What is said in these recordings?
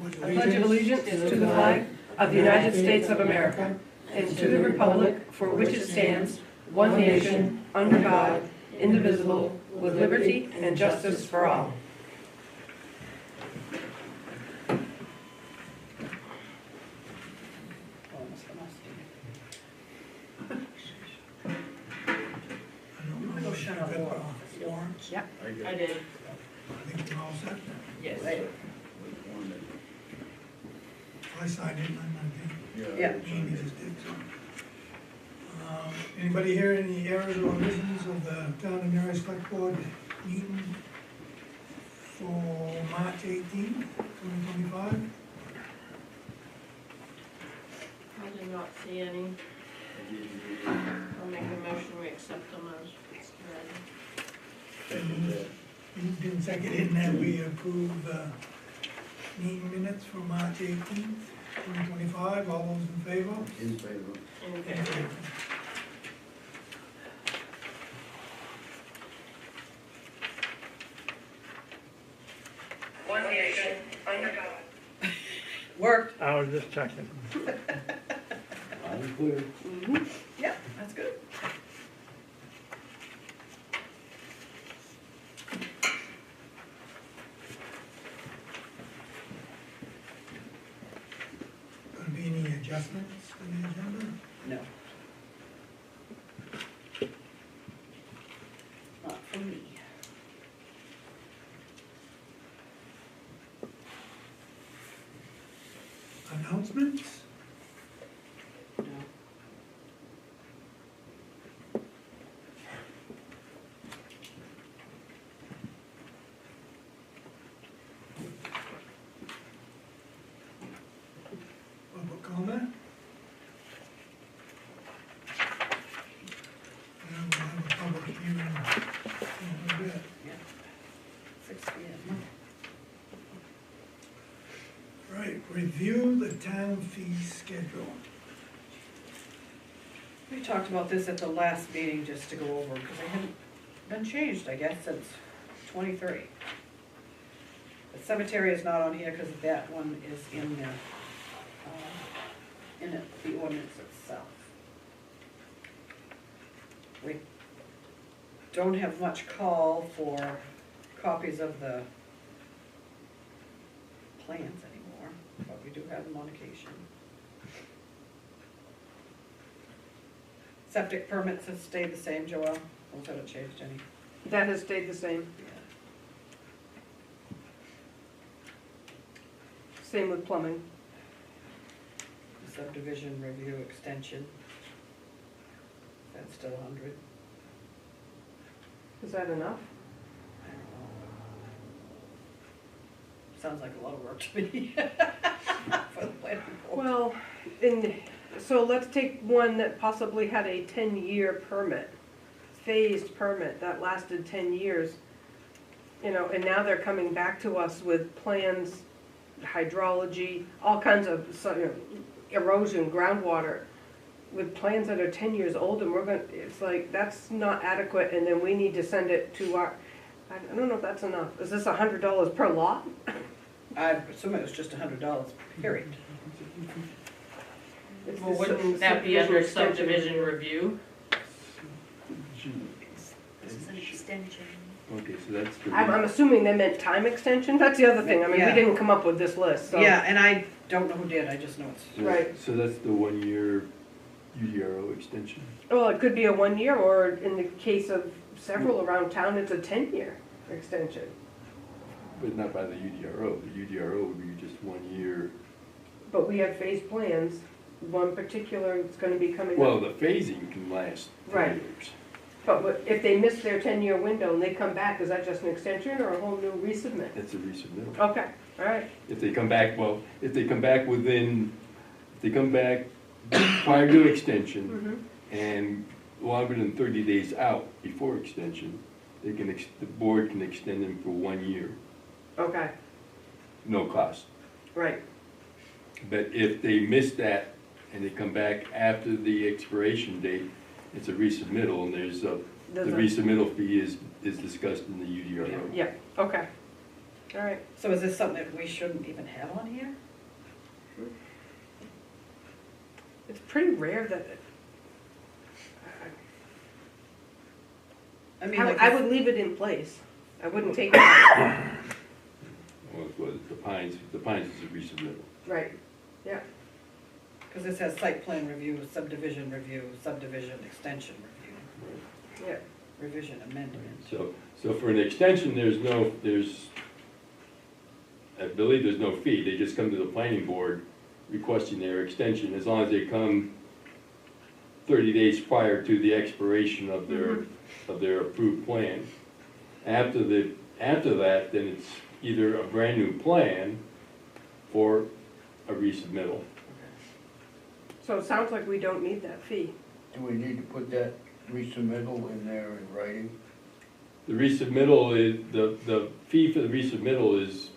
I pledge allegiance to the flag of the United States of America and to the republic for which it stands, one nation, under God, indivisible, with liberty and justice for all. I'm gonna go shut up. Warrants? Yep, I did. I think we're all set. Yes. I signed it, I Yeah. think Amy just did, so. Anybody hear any errors or omissions of the Town of Newry Select Board meeting for March 18th, 2025? I did not see any. I'll make a motion, we accept them as read. Moved in seconded that we approve the meeting minutes for March 18th, 2025. All those in favor? In favor. In favor. One nation, under God. Worked. I was just checking. I'm clear. Yep, that's good. Gonna be any adjustments to the agenda? No. Not for me. Announcements? No. Public comment? And we'll have a public hearing in a little bit. 6 p.m. Right, review the town fee schedule. We talked about this at the last meeting, just to go over, because it hadn't been changed, I guess, since 23. The cemetery is not on here because that one is in the ordinance itself. We don't have much call for copies of the plans anymore, but we do have them on occasion. Septic permits have stayed the same, Joelle, those haven't changed any. That has stayed the same. Same with plumbing. The subdivision review extension, that's still 100. Is that enough? I don't know. Sounds like a lot of work to me for the planning board. Well, so let's take one that possibly had a 10-year permit, phased permit that lasted 10 years. You know, and now they're coming back to us with plans, hydrology, all kinds of erosion, groundwater, with plans that are 10 years old, and it's like, that's not adequate, and then we need to send it to I don't know if that's enough. Is this $100 per lot? I assume it was just $100, period. It's Well, the wouldn't that be under extension. subdivision review? This is an extension. Okay, so that's the. I'm assuming they meant time extension, that's the other thing, I mean, we Yeah. didn't come up with this list, so. Yeah, and I don't know who did, I just know it's. Right. So that's the 1-year UDRO extension. Well, it could be a 1 year, or in the case of several around town, it's a 10-year extension. But not by the UDRO. The UDRO would be just 1 year. But we have phased plans, one particular is gonna be coming Well, up. the phasing can last 10 Right. years. But if they miss their 10-year window and they come back, is that just an extension or a whole new resubmit? That's a resubmittal. Okay, all right, If they come back, if they come back prior to extension and longer than 30 days out before extension, the board can extend them for 1 year, okay, no cost. right, But if they miss that and they come back after the expiration date, it's a resubmittal, and the resubmittal fee is discussed in the UDRO. yeah, okay. All right, So is this something that we shouldn't even have on here? it's pretty rare that, I mean, like, I would leave it in place. I wouldn't take it out. Well, it was the Pines is a resubmittal. Right, yeah. because it says site plan review, subdivision extension review, Yeah, revision amendment. So for an extension, I believe there's no fee, they just come to the planning board requesting their extension, as long as they come 30 days prior to the expiration of their approved plan. After that, then it's either a brand new plan or a resubmittal. so it sounds like we don't need that fee. Do we need to put that resubmittal in there in writing? The resubmittal is, the fee for the resubmittal is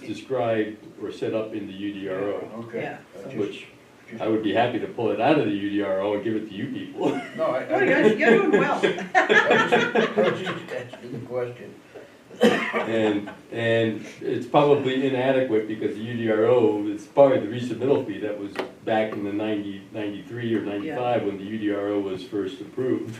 described or set up in the UDRO, Okay. Yeah, so- which I would be happy to pull it out of the UDRO and give it to you people. No, Oh, you're doing well. I was just asking the question. And it's probably inadequate because the UDRO, it's probably the resubmittal fee that was back in the 93 or 95 when the UDRO was first approved.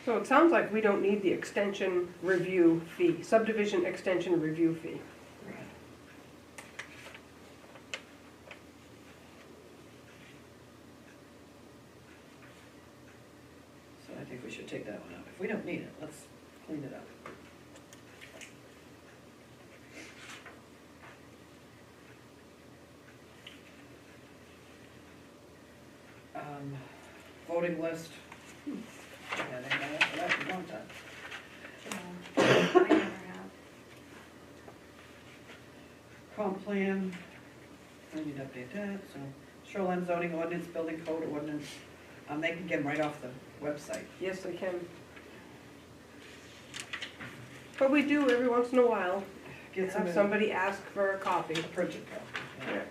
So it sounds like we don't need the extension review fee, subdivision extension review fee. So I think we should take that one out. If we don't need it, let's clean it up. Voting list. Yeah, they got that for that for a long time. I never have. Comp plan, I need to update that, so shoreline zoning ordinance, building code ordinance, they can get them right off the website. Yes, they can. But we do every once in a while Get have somebody ask for a copy. a printed copy. Yeah. Yeah.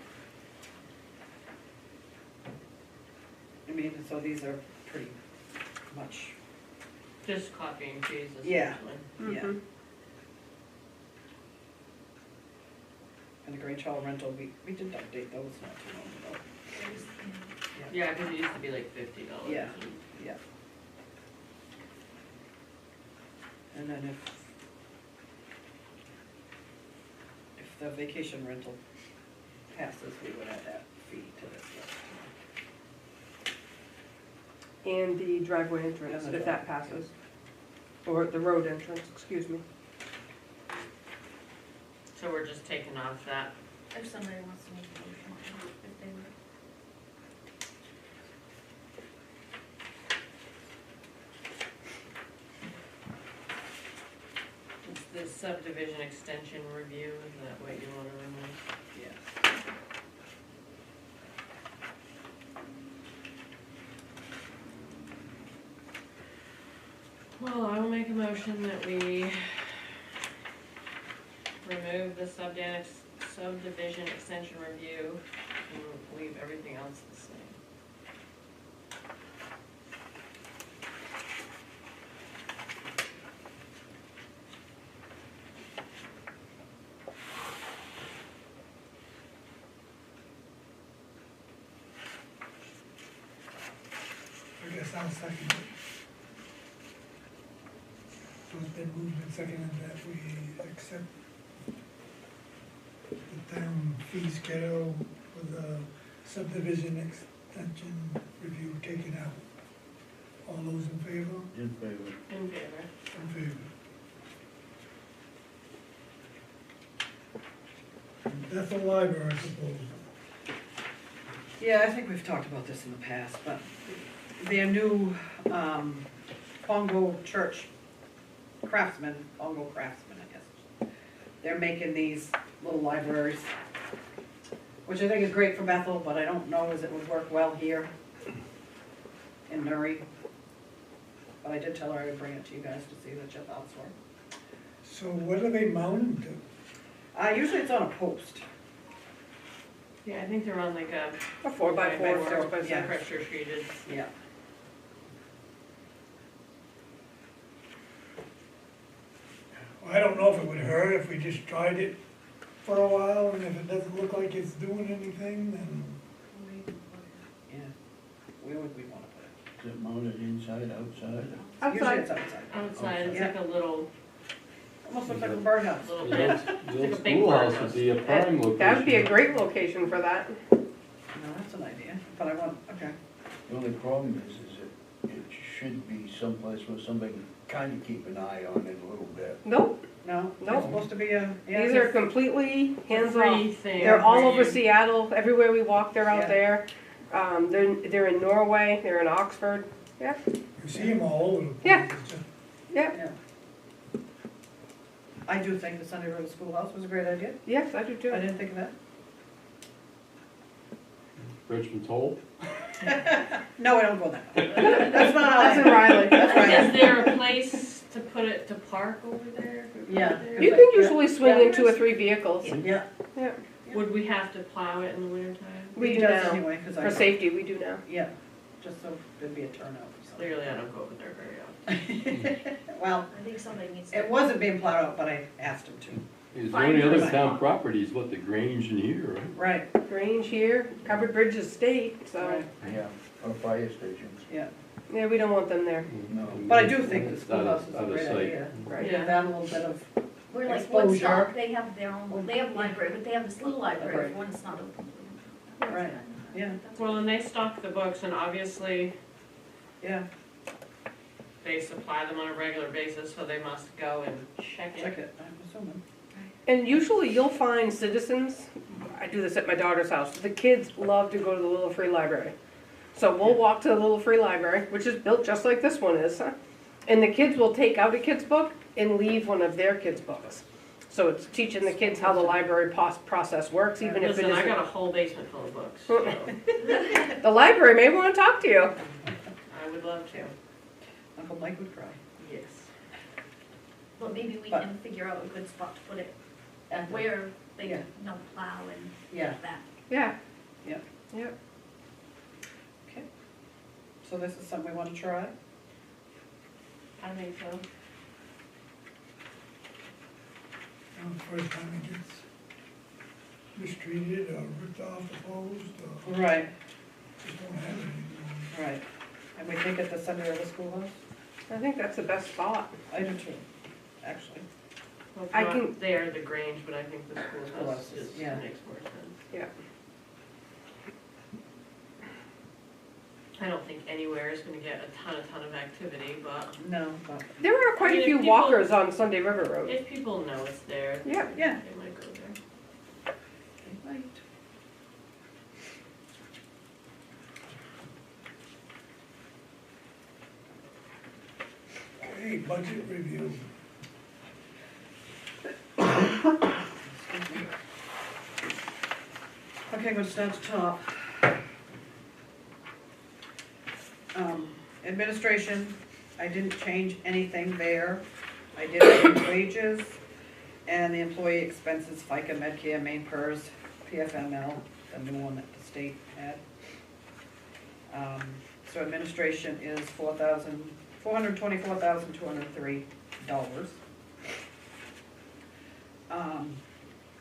I mean, so these are pretty much, Just copying fees Yeah. essentially. yeah. Mhm. And the Grange Hall rental, we did update those not too long ago. Yeah, cause it used to be like $50. Yeah. Yeah. And then if the vacation rental passes, we would add that fee to this list. And the driveway entrance, if that passes. Or the road entrance, excuse me. So we're just taking off that. If somebody wants to make a motion, if they would. It's the subdivision extension review, is that what you wanna remove? Yeah. Well, I will make a motion that we remove the subdivision extension review and leave everything else the same. I guess I'll second it. So it's been moved and seconded that we accept the town fee schedule with the subdivision extension review taken out. All those in favor? In favor. In favor. In favor. Bethel Library, I suppose. Yeah, I think we've talked about this in the past, but their new Pongo Church craftsmen, I guess, they're making these little libraries, which I think is great for Bethel, but I don't know as it would work well here in Newry. But I did tell her I would bring it to you guys to see what your thoughts were. So what are they mounted to? Usually it's on a post. Yeah, I think they're on like a. A 4x4, 6x6. Yeah. Pressure treated. Yeah. I don't know if it would hurt if we just tried it for a while, and if it doesn't look like it's doing anything, then Yeah. Where would we wanna put it? Is it mounted inside, outside? Usually Outside, it's outside. Outside, it's Yeah. like a little, Almost looks like a birdhouse. little The bit. old- It's the like old a big schoolhouse birdhouse. would be a prime location. that would be a great location for that. No, that's an idea, but I want, okay. The only problem is it should be someplace where somebody can kind of keep an eye on it a little bit. Nope, No, Nope. it's supposed to be a, yeah. these are completely Free hands-off. thing. They're all where over you- Seattle, everywhere we walk, they're Yeah. out there. They're in Norway, they're in Oxford, yeah, you see them all over the place. Yeah. It's just- yeah, Yeah. I do think the Sunday River Schoolhouse was a great idea. yes, I do too. I didn't think of that. Richmond's Hole? No, I don't go that way. That's not how That's in I. Riley. That's right. Is there a place to put it, to park over there? Yeah. You can usually swing in 2 or 3 vehicles. Yeah. Yeah, Would we have to plow it in the wintertime? we He do does now. anyway, 'cause I. For safety, we do now. Yeah, just so there'd be a turnout or something. Clearly, I don't go over there very often. Well, I think somebody needs to. it wasn't being plowed out, but I asked him to. Is the Fine only for other my town mom. property is what, the Grange in here, right? Right, Grange here, Covered Bridge Estate, so, right, Yeah, or fire stations. yeah. yeah, we don't want them there. No. But I do think the It's out of- schoolhouse is a out of great sight. idea. Right. Give that a little bit of, We're like exposure. Woodstock, they have their own, they have a library, but they have this little library, Right. when it's not open. Right. yeah, Well, and they stock the books, and obviously, yeah, they supply them on a regular basis, so they must go and check check it. it, I'm assuming. And usually you'll find citizens, I do this at my daughter's house, the kids love to go to the Little Free Library. So we'll walk to the Little Free Library, which is built just like this one is, and the kids will take out a kid's book and leave one of their kids' books. So it's teaching the kids how the library process works, even if it Listen, I got a isn't. whole basement full of books, so The library may wanna talk to you. I would love to. Uncle Mike would cry. Yes. But maybe we But- can figure out a good spot to put it, where they Yeah. can, plow and Yeah, that. Yeah. Yep. Yep. okay. So this is something we wanna try? I think so. The first time it gets mistreated or ripped off, opposed, or Right, just won't have it anymore. right. And we think at the Sunday River Schoolhouse? I think that's the best spot. I do too, actually. Well, it's I not can- there, the Grange, but I think the schoolhouse Schoolhouse, is, yeah. makes more sense. Yeah. I don't think anywhere is gonna get a ton of activity, but No, but, There are quite I mean, a if few people- walkers on Sunday River Road. if people know it's there, Yeah. yeah. they might go there. they might. Okay, budget review. Okay, I'm gonna start at the top. Administration, I didn't change anything there. I did change wages and the employee expenses, FICA, Medicare, main PERS, PFML, the new one that the state had. So administration is $424,203.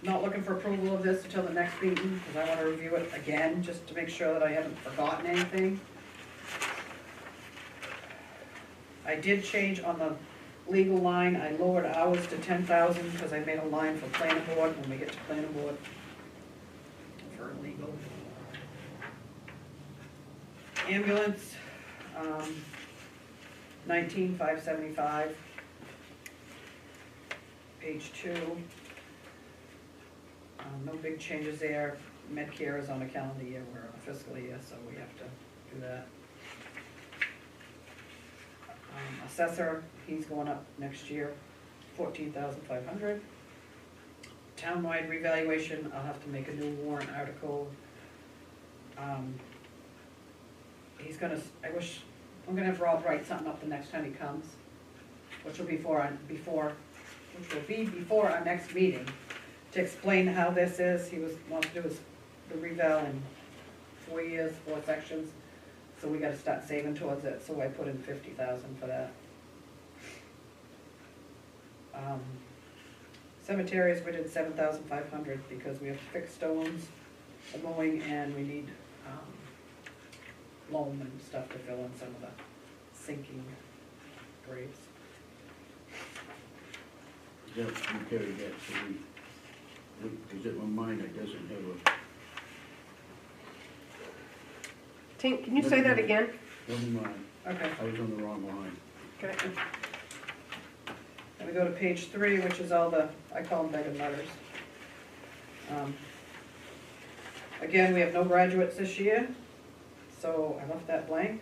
Not looking for approval of this until the next meeting, because I wanna review it again, just to make sure that I haven't forgotten anything. I did change on the legal line, I lowered hours to 10,000, because I made a line for planning board, when we get to planning board. For legal. Ambulance, 19,575. Page 2. No big changes there. Medicare is on a calendar year, we're on a fiscal year, so we have to do that. Assessor, he's going up next year, 14,500. Townwide revaluation, I'll have to make a new warrant article. He's gonna, I'm gonna have Rob write something up the next time he comes, which will be before our next meeting, to explain how this is. He wants to do the reval in 4 years, 4 sections, so we gotta start saving towards it, so I put in 50,000 for that. Cemeteries, we did 7,500 because we have to fix stones, the mowing, and we need, loam and stuff to fill in some of the sinking graves. Is that, you carry that, so because it, mine, it doesn't have Tink, can you say that again? never mind, Okay. I was on the wrong line. Okay. Then we go to page 3, which is all the, I call them begging letters. Again, we have no graduates this year, so I left that blank.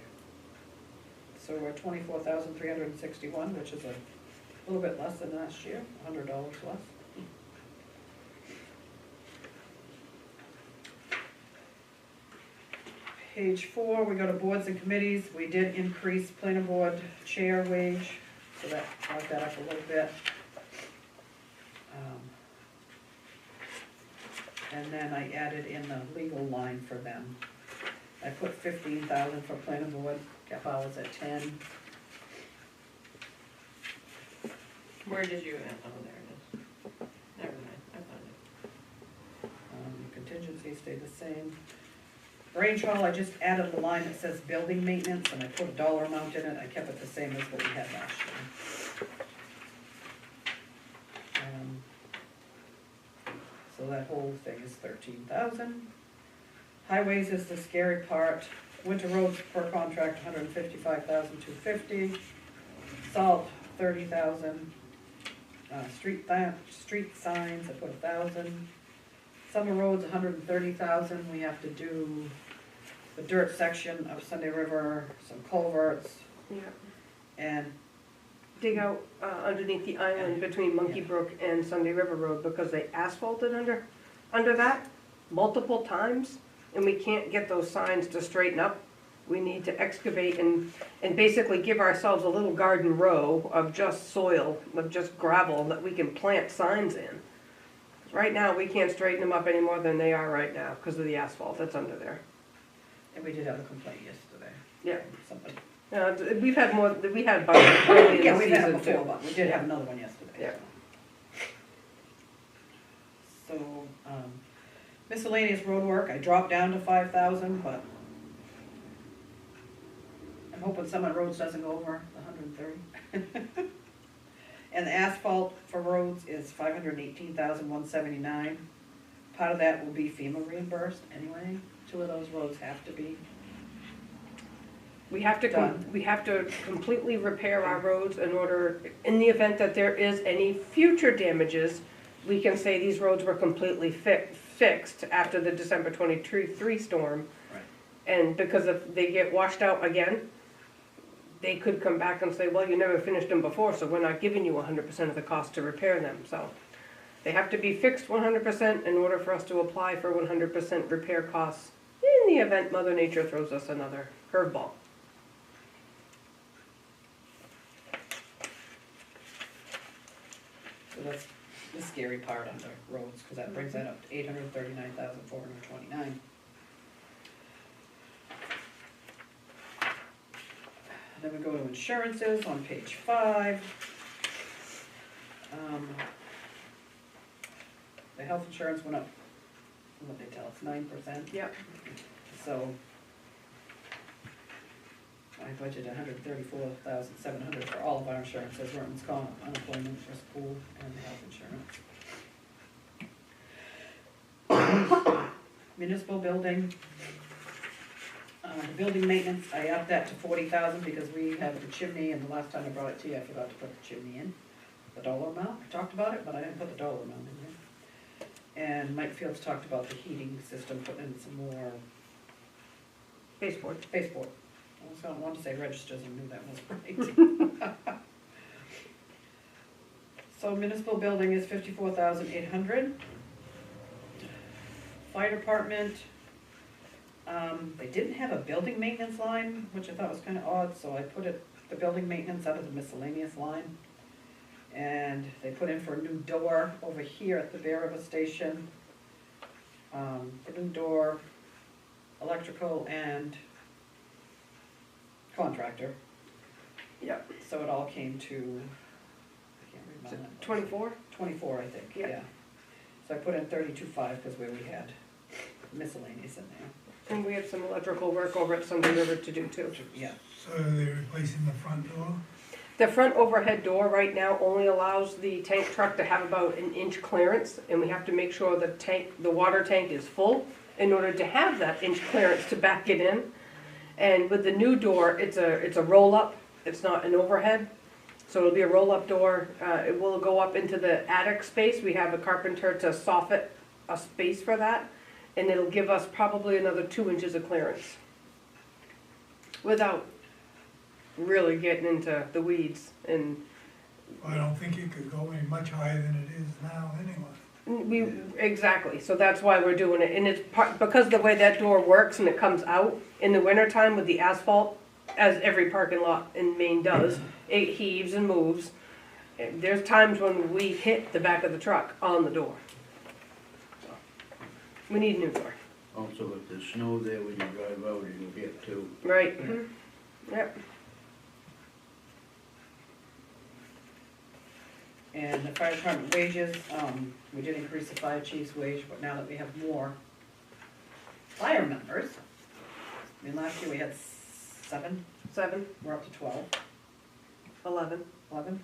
So we're 24,361, which is a little bit less than last year, $100 less. Page 4, we go to boards and committees. We did increase planning board chair wage, so that brought that up a little bit. And then I added in the legal line for them. I put 15,000 for planning board, kept ours at 10. Where did you, oh, there it is. Never mind, I found it. Contingency stayed the same. Range hall, I just added the line that says building maintenance, and I put a dollar amount in it. I kept it the same as what we had last year. So that whole thing is 13,000. Highways is the scary part. Winter roads per contract, 155,250. Salt, 30,000. Street signs, I put 1,000. Summer roads, 130,000. We have to do the dirt section of Sunday River, some culverts, Yeah. and Dig out underneath the island between Monkey Brook and Sunday River Road because they asphalted under that multiple times, and we can't get those signs to straighten up. We need to excavate and basically give ourselves a little garden row of just soil, of just gravel that we can plant signs in. Right now, we can't straighten them up any more than they are right now because of the asphalt that's under there. we did have a complaint yesterday. Yeah. Somebody. We've had more, we had about early in Yeah, the we've had season it before, too. but we did have another one yesterday. Yeah. So, miscellaneous road work, I dropped down to 5,000, but I'm hoping some of the roads doesn't go over the 130. And the asphalt for roads is 518,179. Part of that will be FEMA reimbursed anyway. 2 of those roads have to be. We have to completely repair our roads in order, in the event that there is any future damages, we can say these roads were completely fixed after the December 23 storm. Right. And because if they get washed out again, they could come back and say, well, you never finished them before, so we're not giving you 100% of the cost to repair them. So they have to be fixed 100% in order for us to apply for 100% repair costs in the event Mother Nature throws us another curveball. So that's the scary part on the roads, because that brings that up to 839,429. Then we go to insurances on page 5. The health insurance went up, what they tell us, 9%. Yep. So I budgeted 134,700 for all of our insurances, workman's comp, unemployment, risk pool, and health insurance. Municipal building, the building maintenance, I upped that to 40,000 because we have the chimney, and the last time I brought it to you, I forgot to put the chimney in. The dollar amount, I talked about it, but I didn't put the dollar amount in there. And Mike Fields talked about the heating system, putting in some more Baseboard. baseboard. I wanted to say registers and knew that was right. So municipal building is 54,800. Fire department, they didn't have a building maintenance line, which I thought was kind of odd, so I put the building maintenance out of the miscellaneous line. And they put in for a new door over here at the Bear River Station. A new door, electrical, and contractor. Yep. So it all came to, I can't read my numbers. 24? 24, I think, Yeah. yeah. So I put in 32.5 because we had miscellaneous in there. And we have some electrical work over at Sunday River to do too. Yeah, So they're replacing the front door? The front overhead door right now only allows the tank truck to have about an inch clearance, and we have to make sure the water tank is full in order to have that inch clearance to back it in. And with the new door, it's a roll-up, it's not an overhead. So it'll be a roll-up door, it will go up into the attic space, we have a carpenter to soffit a space for that, and it'll give us probably another 2 inches of clearance. Without really getting into the weeds, and I don't think it could go any much higher than it is now anyway. exactly, so that's why we're doing it, and it's because the way that door works and it comes out in the wintertime with the asphalt, as every parking lot in Maine does, it heaves and moves. And there's times when we hit the back of the truck on the door. So, we need a new door, Also, if there's snow there when you drive out, you'll get to. right? Yep. and the fire department wages, we did increase the fire chief's wage, but now that we have more fire members, I mean, last year we had 7, 7, we're up to 12, 11. 11.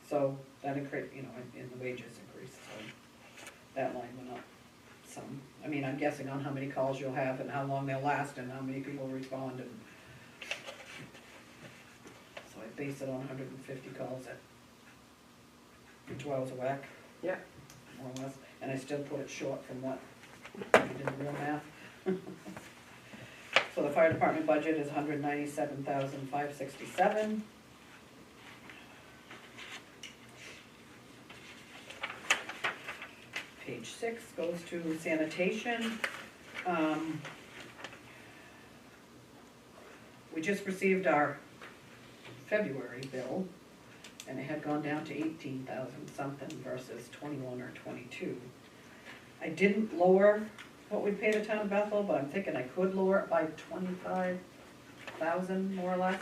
So that increased, you know, and the wages increased, so that line went up some. I mean, I'm guessing on how many calls you'll have and how long they'll last and how many people respond and. So I based it on 150 calls at 2 hours a whack. Yeah. More or less, and I still put it short from what I did the real math. So the fire department budget is 197,567. Page 6 goes to sanitation. We just received our February bill, and it had gone down to 18,000 something versus 21 or 22. I didn't lower what we pay the town of Bethel, but I'm thinking I could lower it by 25,000 more or less.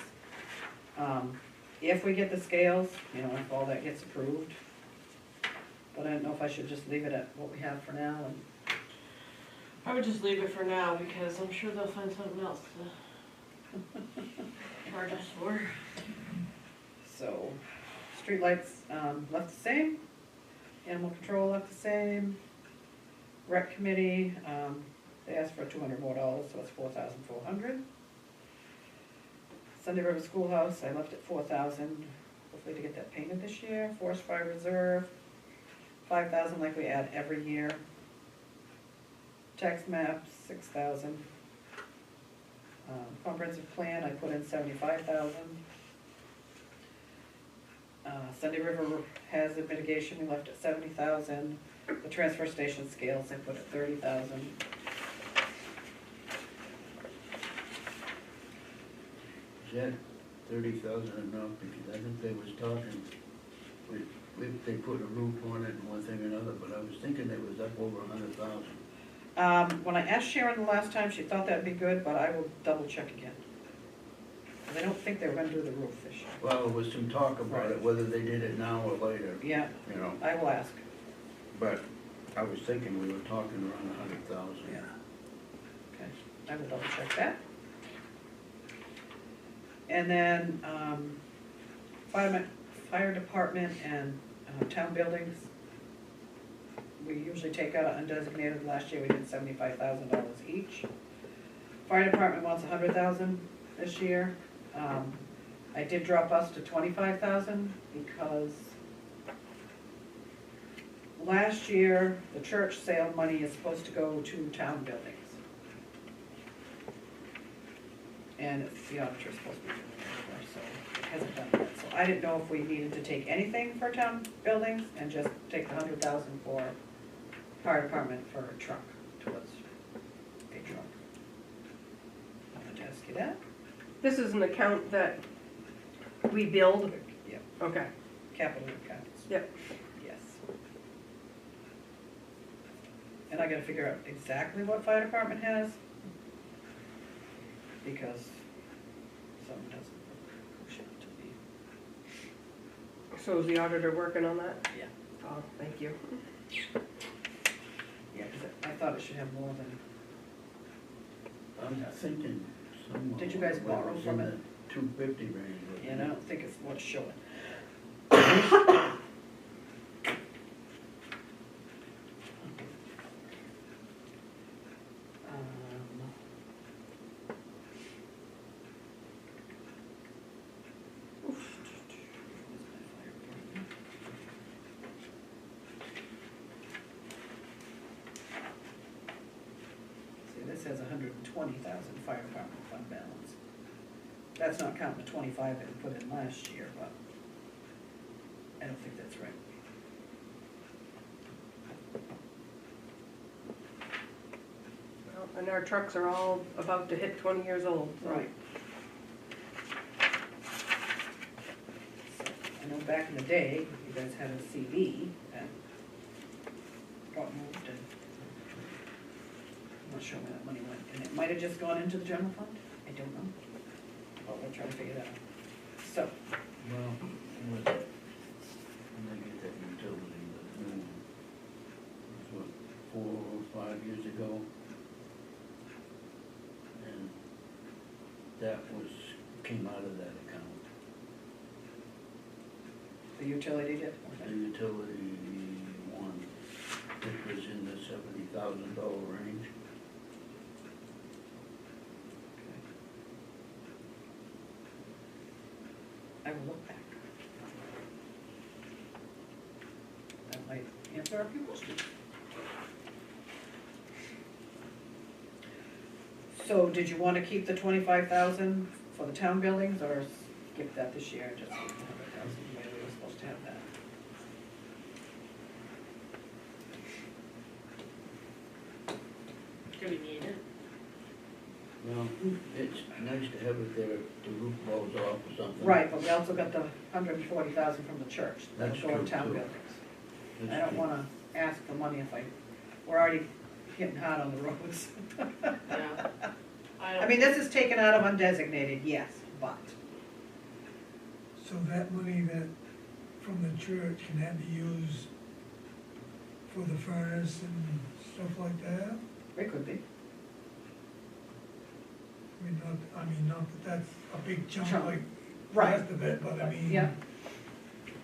If we get the scales, you know, if all that gets approved. But I don't know if I should just leave it at what we have for now and. I would just leave it for now, because I'm sure they'll find something else to charge us for. So, streetlights, left the same, animal control left the same, rec committee, they asked for $200 more, so it's $4,400. Sunday River Schoolhouse, I left at $4,000, hopefully to get that painted this year. Forest Fire Reserve, $5,000 like we add every year. Tax map, $6,000. Comprehensive plan, I put in $75,000. Sunday River Hazard Mitigation, we left at $70,000. The transfer station scales, I put at $30,000. Is that 30,000 enough? Because I think they was talking, they put a roof on it and one thing or another, but I was thinking it was up over 100,000. When I asked Sharon the last time, she thought that'd be good, but I will double check again. 'Cause I don't think they were gonna do the roof this year. Well, there was some talk about it, whether they did it now or later, Yeah, you know, I will ask. but I was thinking we were talking around 100,000. Yeah. Okay, I will double check that. And then, fire department and town buildings. We usually take out undesignated, last year we did $75,000 each. Fire department wants 100,000 this year. I did drop us to 25,000 because last year, the church sale money is supposed to go to town buildings. And it's the auditor's supposed to be doing it, so it hasn't done that. So I didn't know if we needed to take anything for town buildings and just take the 100,000 for fire department for a truck, towards a truck. I'm gonna ask you that. This is an account that we build, Yep, okay, capital accounts. yep. Yes. And I gotta figure out exactly what fire department has, because some doesn't look to me. So is the auditor working on that? Yeah. Oh, thank you. Yeah, because I thought it should have more than, I'm thinking somewhere. Did you guys borrow from it? 250 range. wasn't and I it? don't think it's what's showing. See, this has 120,000 fire department fund balance. That's not counting the 25 that we put in last year, but I don't think that's right. Well, and our trucks are all about to hit 20 years old, so. Right. I know back in the day, you guys had a CV and got moved and I'm not sure where that money went. And it might have just gone into the general fund, I don't know. But we'll try to figure that out. So, Well, when did I get that utility, the new, it was what, 4 or 5 years ago? And that came out of that account. the utility did? The utility one, it was in the $70,000 range. I will look back. That might answer a few questions. So did you want to keep the 25,000 for the town buildings or skip that this year and just keep the 100,000 the way we were supposed to have that? Do we need it? Well, it's nice to have it there if the roof blows off or something. Right, but we also got the 140,000 from the church. That'll That's go in true, town too. buildings. That's I don't true. wanna ask for money if we're already hitting hard on the roads. Yeah. I mean, this is taken out of undesignated, yes, but, So that money that, from the church, can that be used for the furnace and stuff like that? it could be. I mean, not that that's a big chunk Chunk. like the Right. rest of it, but I mean. Yeah.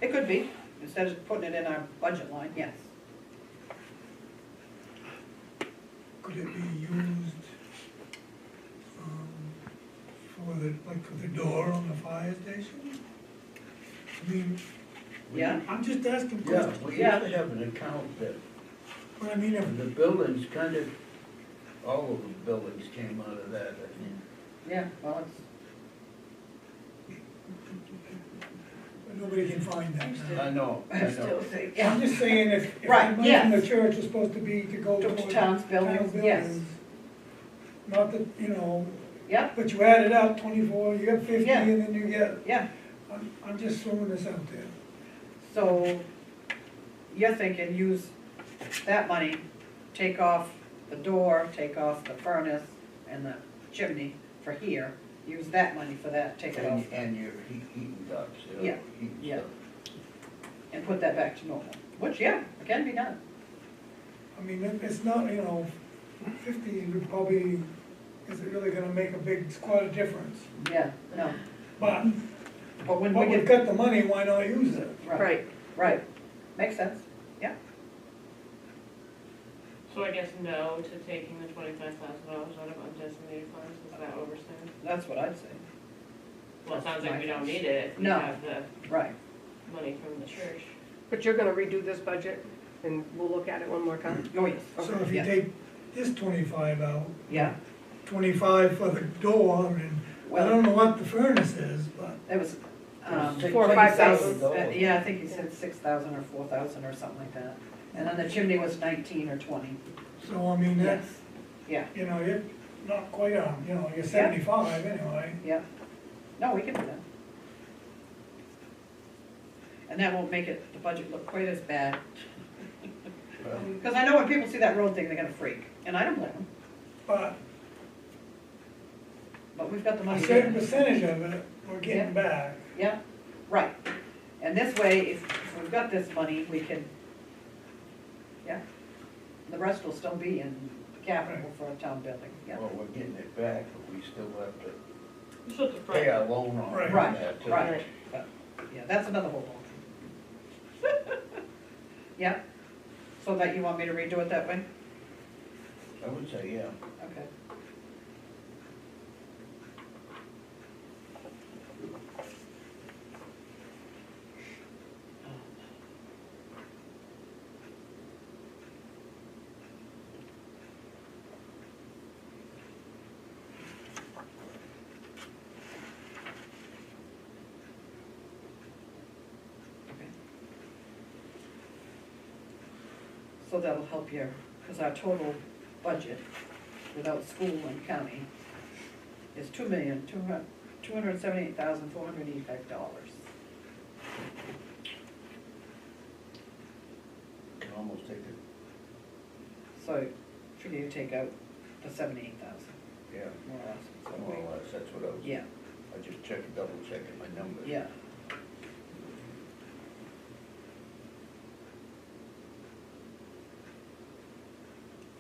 It could be, instead of putting it in our budget line, yes. Could it be used, for the door on the fire station? I mean, Yeah, I'm just asking Yeah, questions. we used Yeah. to have an account that, But I mean, if, the buildings kind of, all of the buildings came out of that, I think. yeah, well, it's, nobody can find that now. I know, I I still know. think, I'm yeah, just saying if the Right, money from the yes. church is supposed to be to go To towards town's buildings, yes. Not that, you know, yeah, but you add it up, 24, you get 50, Yeah. and then you get, yeah. I'm just throwing this out there. So, you're thinking use that money, take off the door, take off the furnace and the chimney for here, use that money for that, take it off, And your heating ducts, Yeah, heating yeah. stuff. and put that back to normal, which, yeah, it can be done. I mean, it's not, 50 would probably, is it really gonna make a big, quite a difference? Yeah, no, But, but when but we we've get, got the money, why not use it? right, right, makes sense, yeah. So I guess no to taking the $25,000 out of undesignated funds, is that what we're saying? That's what I'd say, Well, it sounds like we don't That's my- need it if we No. have the right, money from the church. But you're gonna redo this budget, and we'll look at it one more time? oh, yes, So if you yes. take this 25 out, Yeah, 25 for the door, and I well, don't know what the furnace is, but, it was, Take 4 or 5,000. yeah, I think he said 6,000 or 4,000 or something like that. And then the chimney was 19 or 20. so I mean, that's, Yeah, you're not quite, you're 75 anyway. yeah. No, we can do that. And that won't make it, the budget look quite as bad. Well, Because I know when people see that road thing, they're gonna freak, and I don't blame them, But but we've got the a money certain there. percentage of it, we're getting back. Yeah, right. And this way, if we've got this money, we can, yeah, the rest will still be in capital for a town building, yeah. Well, we're getting it back, but we still have to You should have pay our loan on Right. that too. Right, yeah, that's another whole ball. Yeah, so that you want me to redo it that way? I would say, yeah. Okay. So that'll help you, because our total budget without school and county is $2,278,485. Can almost take it, So figure you take out the 78,000, yeah, more or less. So more or less, that's what I was, Yeah, I just checked, double checking my numbers. yeah.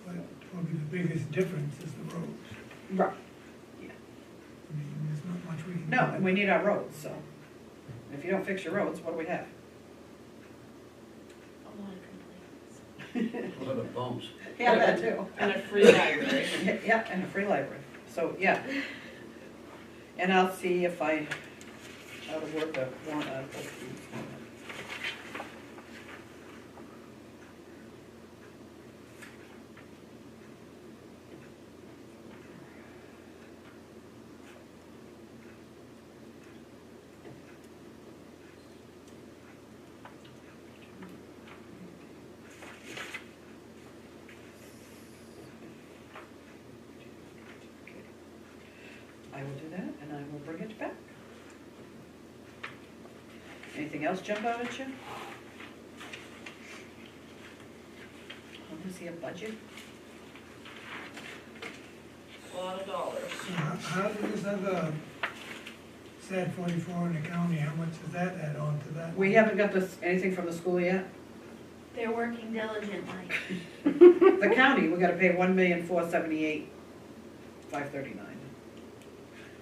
But probably the biggest difference is the roads. Right. I mean, there's not much we can do. No, and we need our roads, so if you don't fix your roads, what do we have? A lot of complaints. A lot of bumps. Yeah, that too. And a free library. Yeah, and a free library, so, yeah. And I'll see if I, how to work the warrant article. I will do that, and I will bring it back. Anything else jump out at you? Want to see a budget? A lot of dollars. So how does this other SAT 44 in the county, how much does that add on to that? We haven't got this, anything from the school yet. They're working diligently. The county, we gotta pay $1,478,539.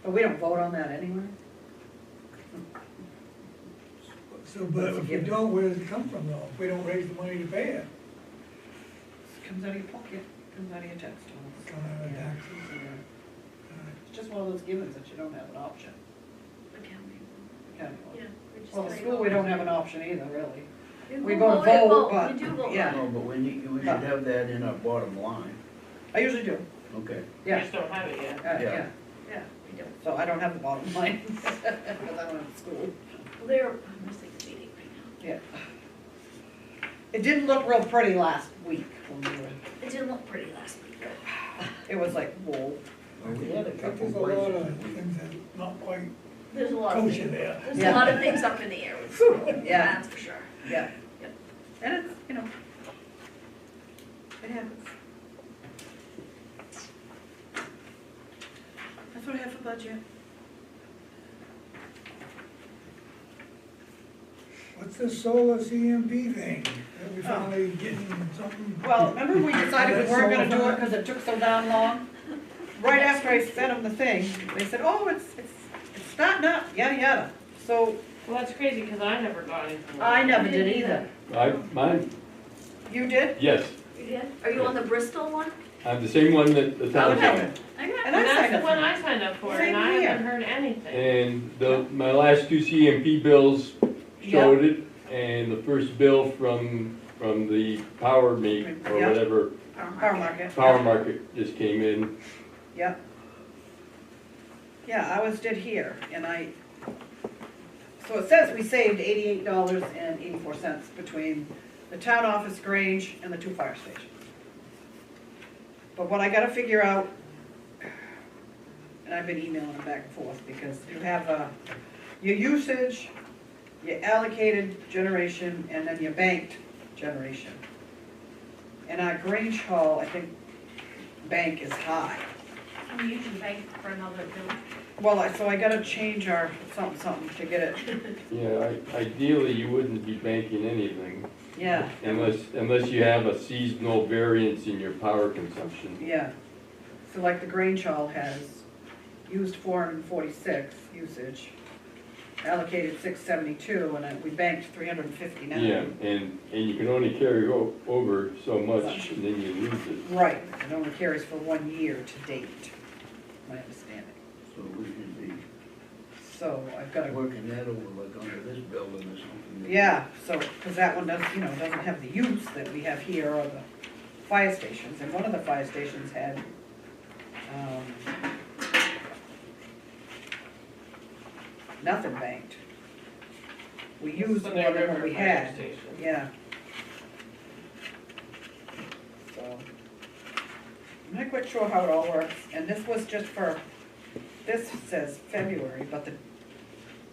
But we don't vote on that anyway. So, but if we don't, where does it come from though? If we don't raise the money to pay it? It comes out of your pocket, comes out of your tax dollars. Come out of Yeah. taxes. It's just one of those givens that you don't have an option. Accounting. The county one. Yeah. we're just Well, the letting school, go. we don't have an option either, really. You we can go to it, vote, but- We do vote. yeah. No, but we should have that in our bottom line, I usually do, okay? We yeah, just don't have it yet. Yeah. yeah. Yeah, we do. So I don't have the bottom line, because I don't have the school. Well, they're, I'm missing the meeting right Yeah. It didn't look real pretty last week when we were, now. It didn't look pretty last week. it was like, whoa. Well, we had a There's couple a lot places of we- things that not quite There's a lot of kosher things, there. there's Yeah. a lot of things up in the air with school, Yeah. that's for sure. Yeah. Yep. And it's, you know, it happens. That's what I have for budget. What's this solar CMP thing? Are we finally getting something? Well, remember we decided we weren't gonna do it because it took so damn long? Right after I sent them the thing, they said, oh, it's starting up, yada yada. So, Well, that's crazy, because I never got anything. I never did either. Mine, You did? yes, You did? Are you on the Bristol one? I'm the same one that the town's Okay. on. Okay. And And I that's signed the up one for it. I signed up for, Same and I here. haven't heard anything. And my last two CMP bills showed it, and the first bill from the power mate, or Yeah. whatever, Power market. power market just came in. Yeah. Yeah, ours did here, and so it says we saved $88.84 between the town office Grange and the 2 fire stations. But what I gotta figure out, and I've been emailing them back and forth, because you have, your usage, your allocated generation, and then your banked generation. And our Grange Hall, I think, bank is high. Can you use your bank for another bill? Well, so I gotta change our something to get it, Yeah, ideally, you wouldn't be banking anything yeah. unless you have a seasonal variance in your power consumption. Yeah, so like the Grange Hall has used 446 usage, allocated 672, and we banked 359. Yeah, and you can only carry over so much, and then you lose it. Right, it only carries for 1 year to date, my understanding. So we should be So I've gotta, working that over like under this building or something. yeah, so, because that one does, doesn't have the use that we have here or the fire stations, and one of the fire stations had, nothing banked. We used The more than River what we Fire had, Station. yeah. So, I'm not quite sure how it all works, and this was just for, this says February, but the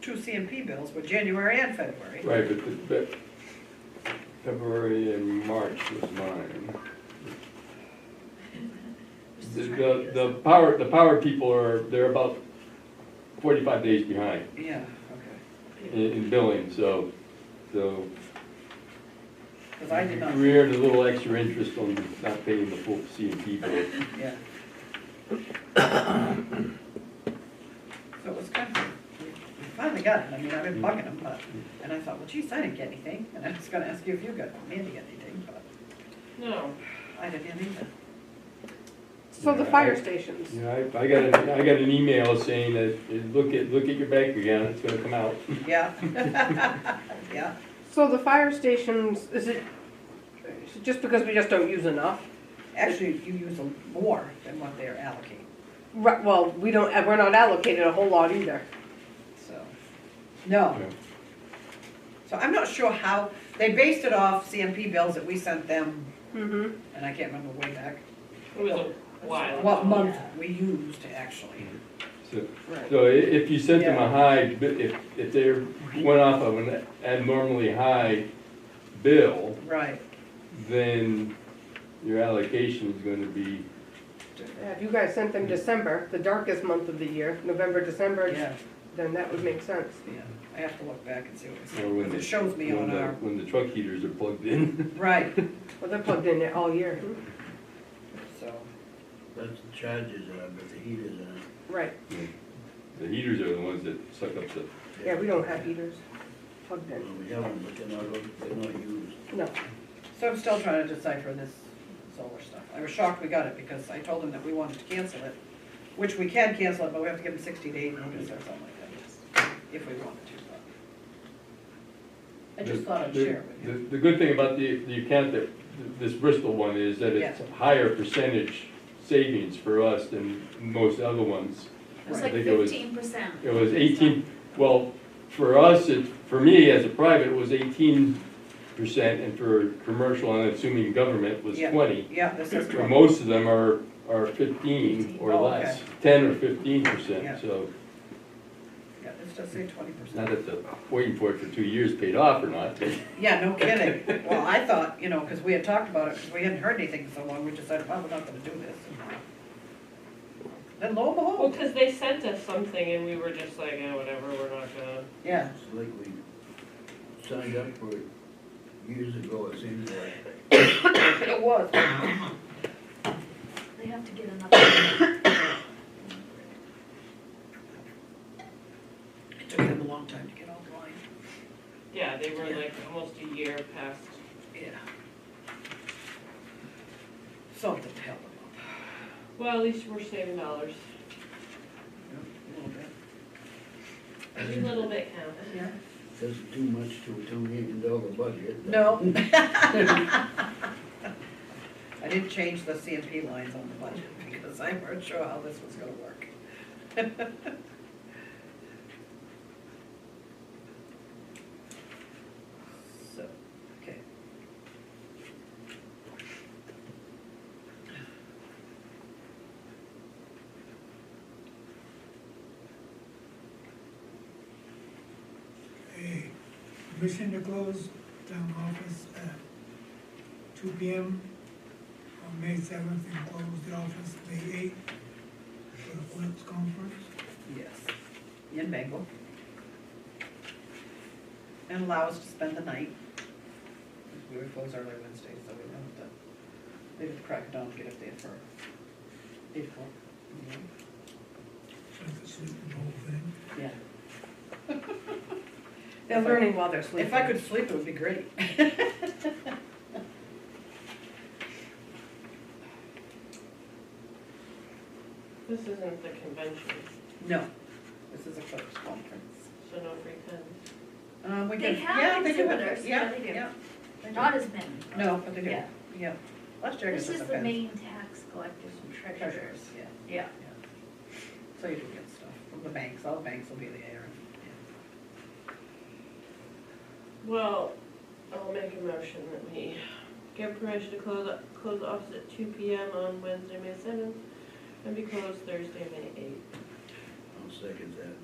two CMP bills were January and February. Right, but February and March was mine. The power people they're about 45 days behind Yeah, okay. in billing, so Because I did not, we earned a little extra interest on not paying the full CMP bill. yeah. So it was kind of, we finally got it, I mean, I've been bugging them, but, and I thought, well, geez, I didn't get anything, and I was gonna ask you if you got, Mandy got anything, but No, I didn't get anything. So the Yeah, fire I- stations, Yeah, I got an email saying that, look at your bank again, it's gonna come out. Yeah. Yeah, so the fire stations, is it just because we just don't use enough? actually, you use more than what they're allocating, Right, well, we're not allocated a whole lot either. so, no. Yeah. So I'm not sure how, they based it off CMP bills that we sent them, Mm-hmm. and I can't remember way back, it was a while. what ago. month we used actually. So, Right. so if you sent them Yeah. a high, if they went off of an abnormally high bill, Right, then your allocation is gonna be, If you guys sent them December, the darkest month of the year, November, December, yeah, then that would make sense. yeah, I have to look back and see what it or when says, the, it shows me on our, when the truck heaters are plugged in. right, Well, they're plugged in there all year. so, That's the charges but the heaters Right, The heaters are the ones that suck up the, yeah, we don't have heaters plugged well, in, we have them, but they're not used. no. so I'm still trying to decipher this solar stuff. I was shocked we got it because I told them that we wanted to cancel it, which we can cancel it, but we have to give them 60 days notice or something like that, if we wanted to, but. I just thought I'd share it with you. The good thing about the account that, this Bristol one is that it's a higher percentage savings for us than most other ones. It was I like think it was- 15%. It was 18, well, for us, for me as a private, it was 18%, and for commercial, and assuming government was Yeah. 20. Yeah, this is For true. most of them are 15 or Oh, less, okay. 10 or Yeah. 15%, so Yeah, this does say 20%. not that the waiting for it for 2 years paid off or not. Yeah, no kidding. Well, I thought, because we had talked about it, because we hadn't heard anything in so long, we decided, well, we're not gonna do this. Then lo and Well, behold, because they sent us something and we were just like, whatever, we're not gonna. yeah, It's like we signed up for it years ago, it seems like. it was. They have to get another. It took them a long time to get online. Yeah, they were like almost a year past. Yeah. Something to help them up. Well, at least we're saving dollars. Yeah, a little bit. Every little bit counts. Yeah. Doesn't do much to a $2 million budget. No. I didn't change the CMP lines on the budget because I weren't sure how this was gonna work. So, okay. A permission to close town office at 2 PM on May 7th, and close the office May 8th for the Flips conference. Yes, in Bangor. And allow us to spend the night. We would close early Wednesday, so we don't have to leave at the crack of dawn to get up there for 8 o'clock. So have to sleep the whole thing. Yeah. They're If I- learning while they're sleeping. If I could sleep, it would be great. This isn't the convention, No, this is a clerk's conference. so no free pens. We They can, have yeah, they do have, exhibitors, yeah, yeah, they do. yeah. they do. Not as many. No, but they do, Yeah. yeah. Last year I This guess is it the depends. main tax collectors and treasurers. Treasurers, yeah, Yeah. yeah. So you do get stuff from the banks, all the banks will be there. Well, I'll make a motion that we give permission to close the office at 2 PM on Wednesday, May 7th, and be closed Thursday, May 8th. I'll second that.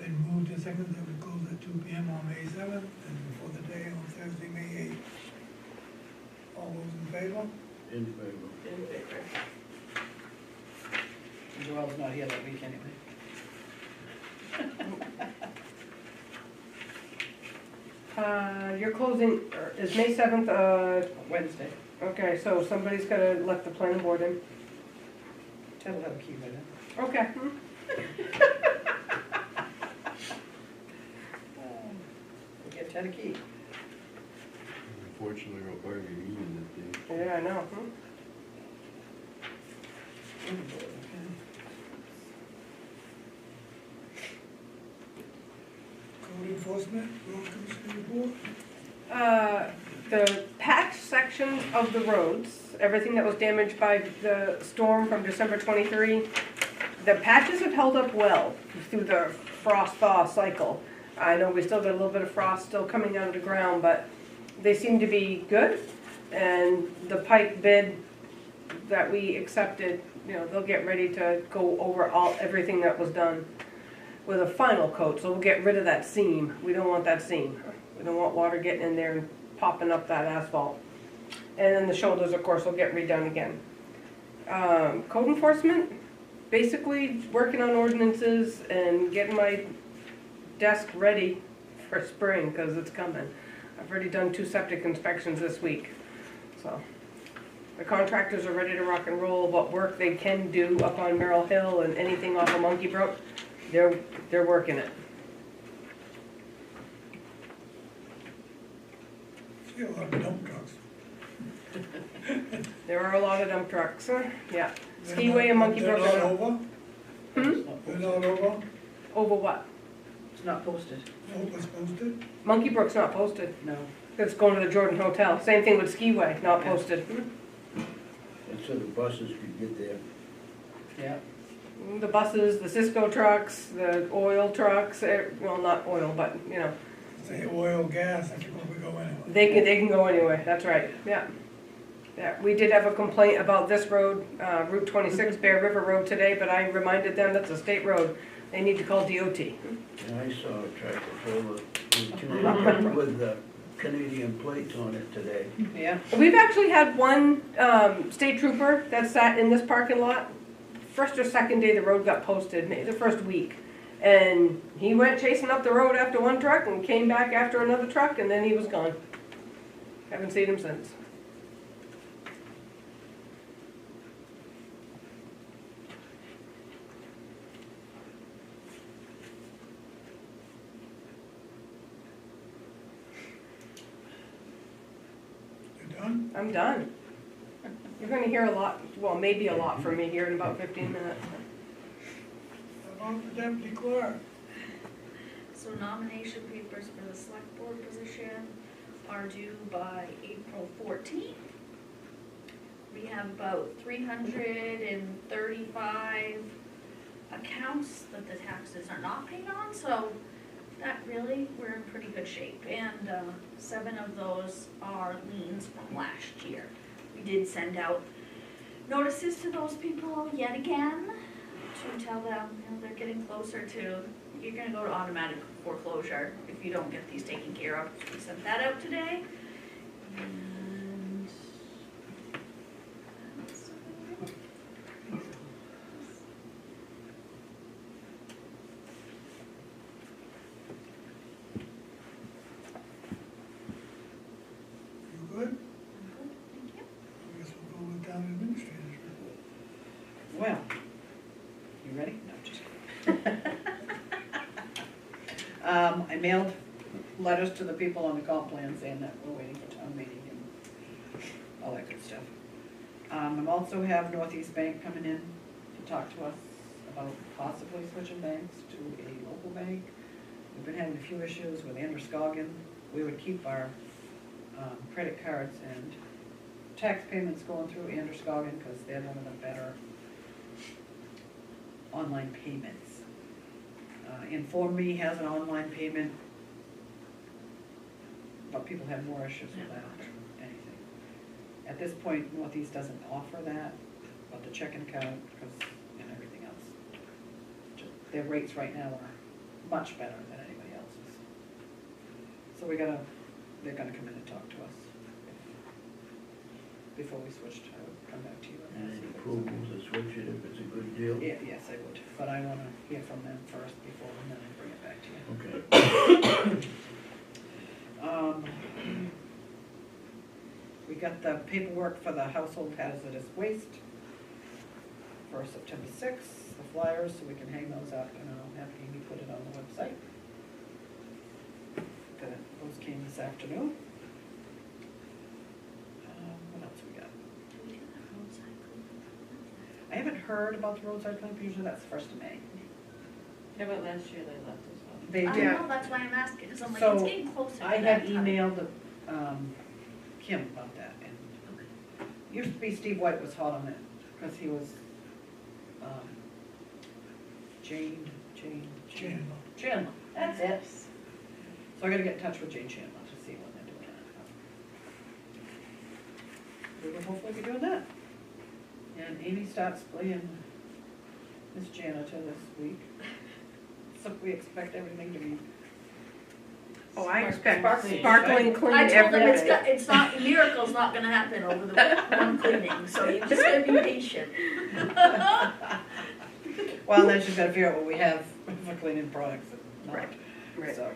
Then moved and seconded that we close at 2 p.m. on May 7th and before the day on Thursday, May 8th. All those in favor? In favor. In favor. Joelle's not here that week anyway. You're closing, is May 7th, Wednesday, okay, so somebody's gotta let the planning board in. Ted will have a key with it. Okay. We'll get Ted a key. Unfortunately, we'll probably be meeting that day. Yeah, I know. Code enforcement, road commissioner report? The patch sections of the roads, everything that was damaged by the storm from December 23, the patches have held up well through the frost thaw cycle. I know we still got a little bit of frost still coming out of the ground, but they seem to be good. And the pipe bid that we accepted, you know, they'll get ready to go over everything that was done with a final coat, so we'll get rid of that seam. We don't want that seam. We don't want water getting in there and popping up that asphalt. And then the shoulders, of course, will get redone again. Code enforcement, basically working on ordinances and getting my desk ready for spring, because it's coming. I've already done 2 septic inspections this week, so. The contractors are ready to rock and roll. What work they can do up on Merrill Hill and anything off of Monkey Brook, they're working it. See a lot of dump trucks. There are a lot of dump trucks, yeah. They're Skiway and not- Monkey Brook They're are not not. over? Hmm? They're not over? Over what? It's not posted. No, it's posted? Monkey Brook's not posted. No. It's going to the Jordan Hotel. Same thing with Skiway, not posted. And so the buses could get there. Yeah. The buses, the Cisco trucks, the oil trucks, well, not oil, but, you know, Say oil, gas, I can probably go anywhere. they can go anyway, that's right, yeah. Yeah, we did have a complaint about this road, Route 26, Bear River Road today, but I reminded them that's a state road. They need to call DOT. And I saw a tractor trailer with Canadian plates on it today. Yeah. We've actually had one state trooper that sat in this parking lot. First or second day the road got posted, maybe the first week. And he went chasing up the road after one truck and came back after another truck, and then he was gone. Haven't seen him since. You done? I'm done. You're gonna hear a lot, well, maybe a lot from me here in about 15 minutes. How about the deputy clerk? So nomination papers for the select board position are due by April 14th. We have about 335 accounts that the taxes are not paid on, so that really, we're in pretty good shape. And 7 of those are liens from last year. We did send out notices to those people yet again to tell them, you know, they're getting closer to, you're gonna go to automatic foreclosure if you don't get these taken care of. We sent that out today. And I mailed letters to the people on the comp plan saying that we're waiting for town meeting and all that good stuff. I also have Northeast Bank coming in to talk to us about possibly switching banks to a local bank. We've been having a few issues with Androscoggin. We would keep our credit cards and tax payments going through Androscoggin because they're one of the better online payments. Inform Me has an online payment, but people have more issues with that than anything. At this point, Northeast doesn't offer that, but the checking account, because, and everything else. Their rates right now are much better than anybody else's. So they're gonna come in and talk to us. Before we switched, I would come back to you. And Any see if it's approval okay. to switch it if it's a good deal? Yeah, yes, I would, but I wanna hear from them first before, and then I bring it back to you. Okay. We got the paperwork for the household hazardous waste for September 6th, the flyers, so we can hang those up, and I'll have Amy put it on the website. Those came this afternoon. What else we got? Do we do that roadside cleanup? I haven't heard about the roadside cleanup, usually that's 1st of May. How about last year they left us off? They I did. know, that's why I'm asking, because I'm like, So, it's getting closer to I that had time. emailed Kim about that, and used to be Steve White was hot on it, because he was, Chandler, that's it. So I gotta get in touch with Jane Chandler to see when they're doing that. We will hopefully be doing that. And Amy starts playing Miss Janitor this week, so we expect everything to be. Oh, I expect Sparkling. sparkling clean I told every them it's day. got, it's not, miracle's not gonna happen over the one cleaning, so you just gotta be patient. Well, then she's gotta figure out what we have for cleaning products and not. Right. So,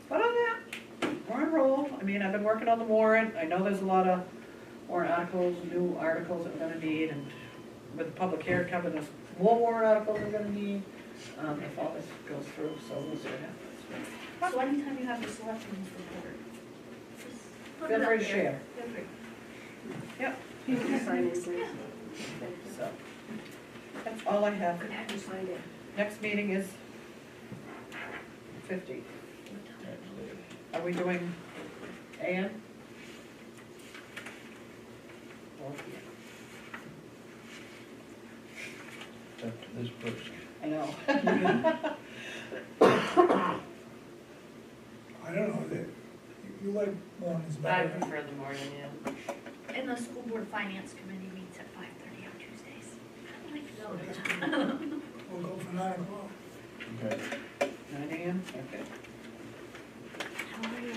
but on that, we're on a roll. I mean, I've been working on the warrant. I know there's a lot of warrant articles, new articles that we're gonna need, and with the public hearing coming, there's more warrant articles we're gonna need, if all this goes through, so we'll see what happens. So anytime you have the selectmen's report, just put Feel it up free to there. share. Feel free. Yep, You can sign it, please. so, that's all I have. Could have you signed it. Next meeting is 50. Are we doing AM? Or PM? It's up to this person. I know. I don't know, that, you like mornings I better. prefer the morning, yeah. And the school board finance committee meets at 5:30 on Tuesdays. I'd like to go to that. We'll go for 9 o'clock. Okay. 9 AM, okay. How are you?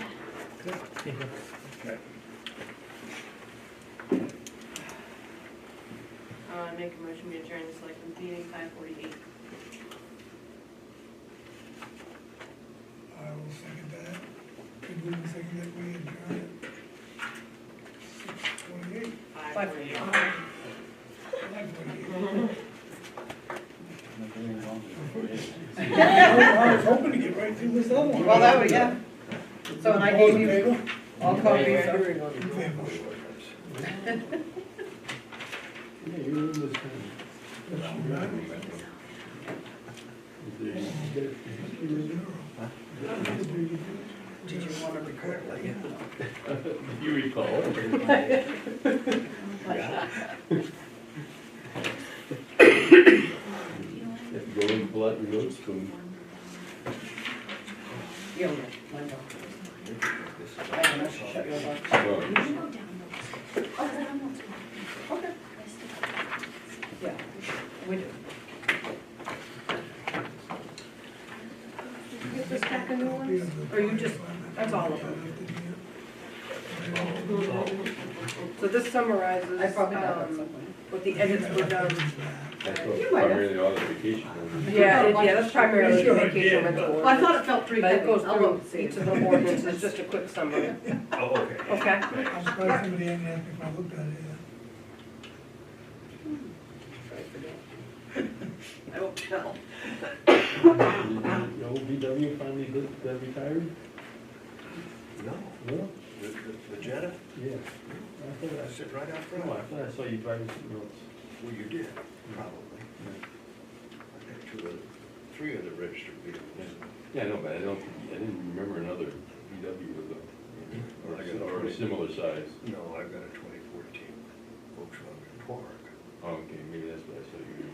Okay. I make a motion we adjourn the selectmen's meeting 5:48. I will second that. Can we second that we adjourn at 6:28? 5:48. 5:48. Not very long before it is. I was hoping to get right through this other one. Well, that we, yeah. So, and I All gave in you favor? all copies In of. favor. Yeah, you remember this kind Did you want to record it? You recall? Yeah. Have to go in and pull out your notes from. Yeah, I know. I don't know, shut yours off. Oh, You can go down those. Oh, is that on those? Okay. Yeah, we do. You get this back a new ones? Or you just, that's all of them? So this summarizes, I probably have it somewhere. what the edits were done. That's You what might have. primarily all the vacation ones. Yeah, that's primarily Sure, vacation yeah. rental Well, I thought it felt pretty But heavy. it goes I'll through look, see. each of the ordinances, just a quick summary. Oh, okay. Okay? I'm surprised somebody ain't asked me if I looked at it yet. I won't tell. The old VW finally retired? No, No? the Jetta, Yeah. I thought sit right out no, I front. thought I saw you driving something else. Well, you did, probably. I think three other registered vehicles. Yeah, I know, but I didn't remember another VW with a, Well, I got or a already- similar size. No, I've got a 2014 Volkswagen Touareg. Oh, okay, maybe that's what I saw you.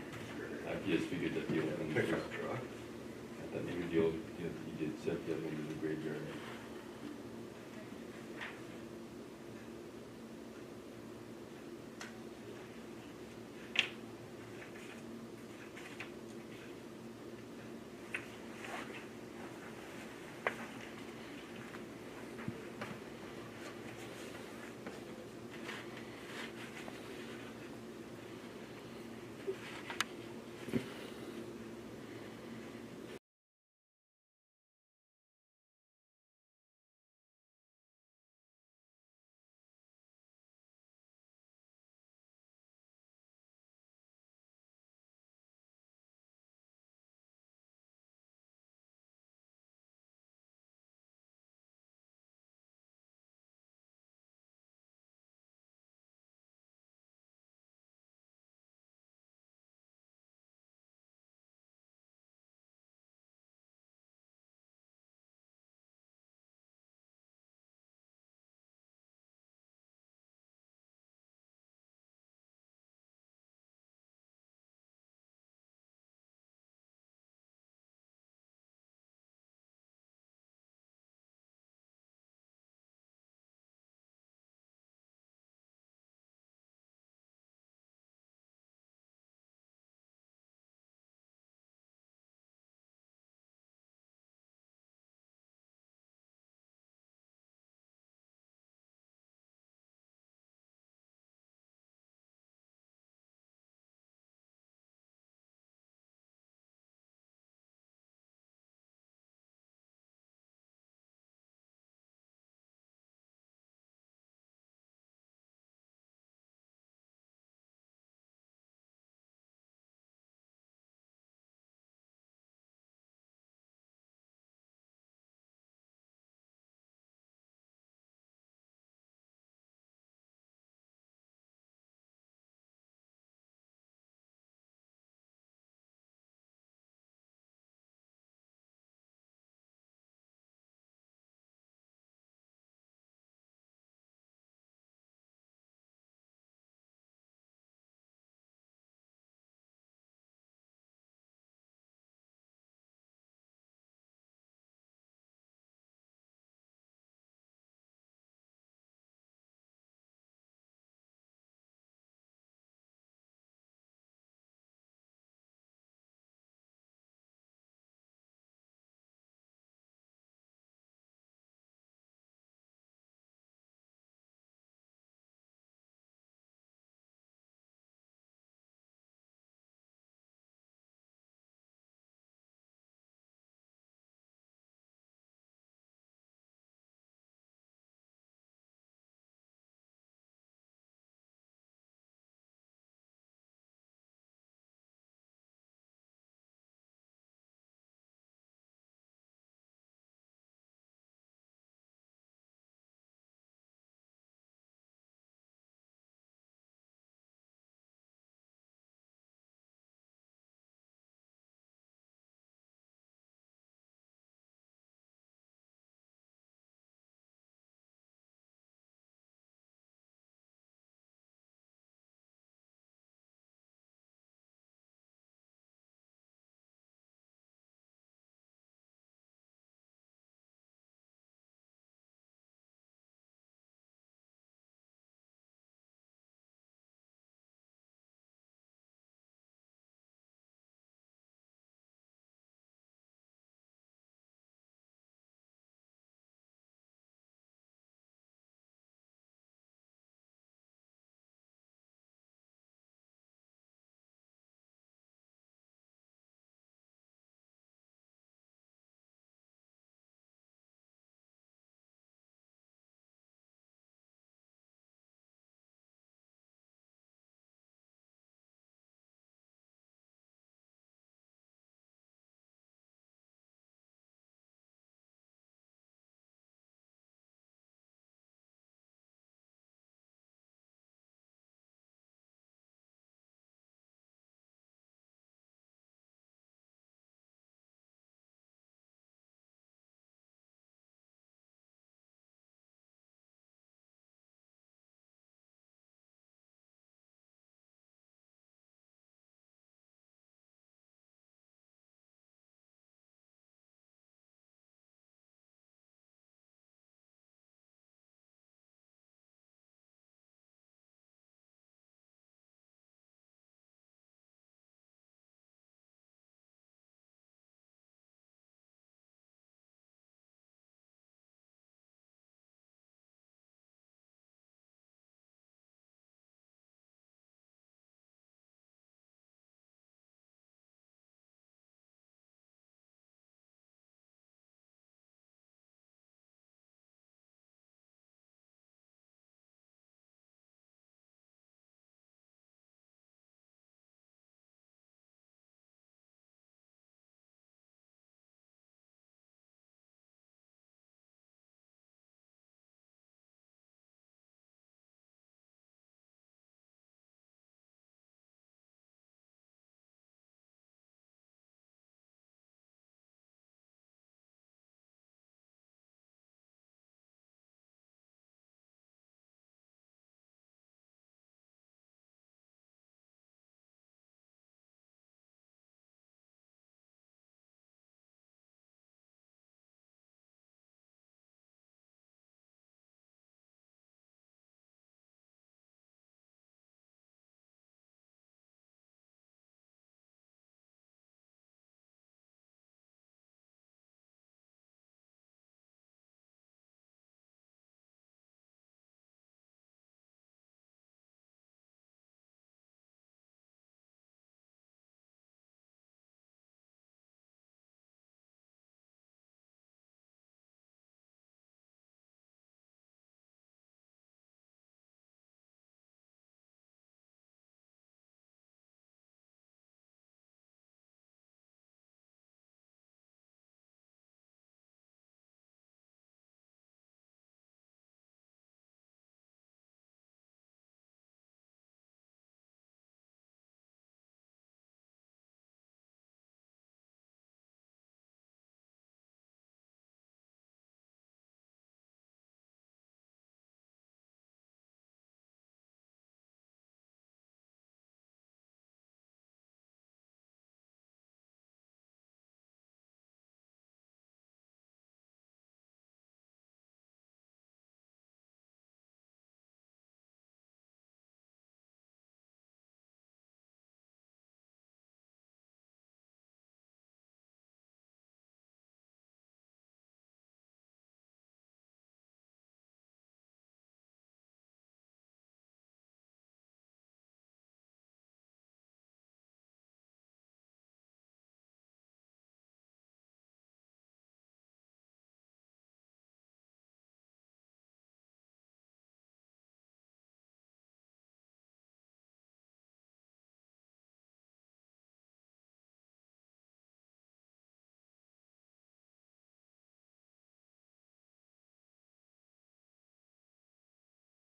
I just figured that the old one. Pickup truck. I thought maybe you did send the other one to the graveyard.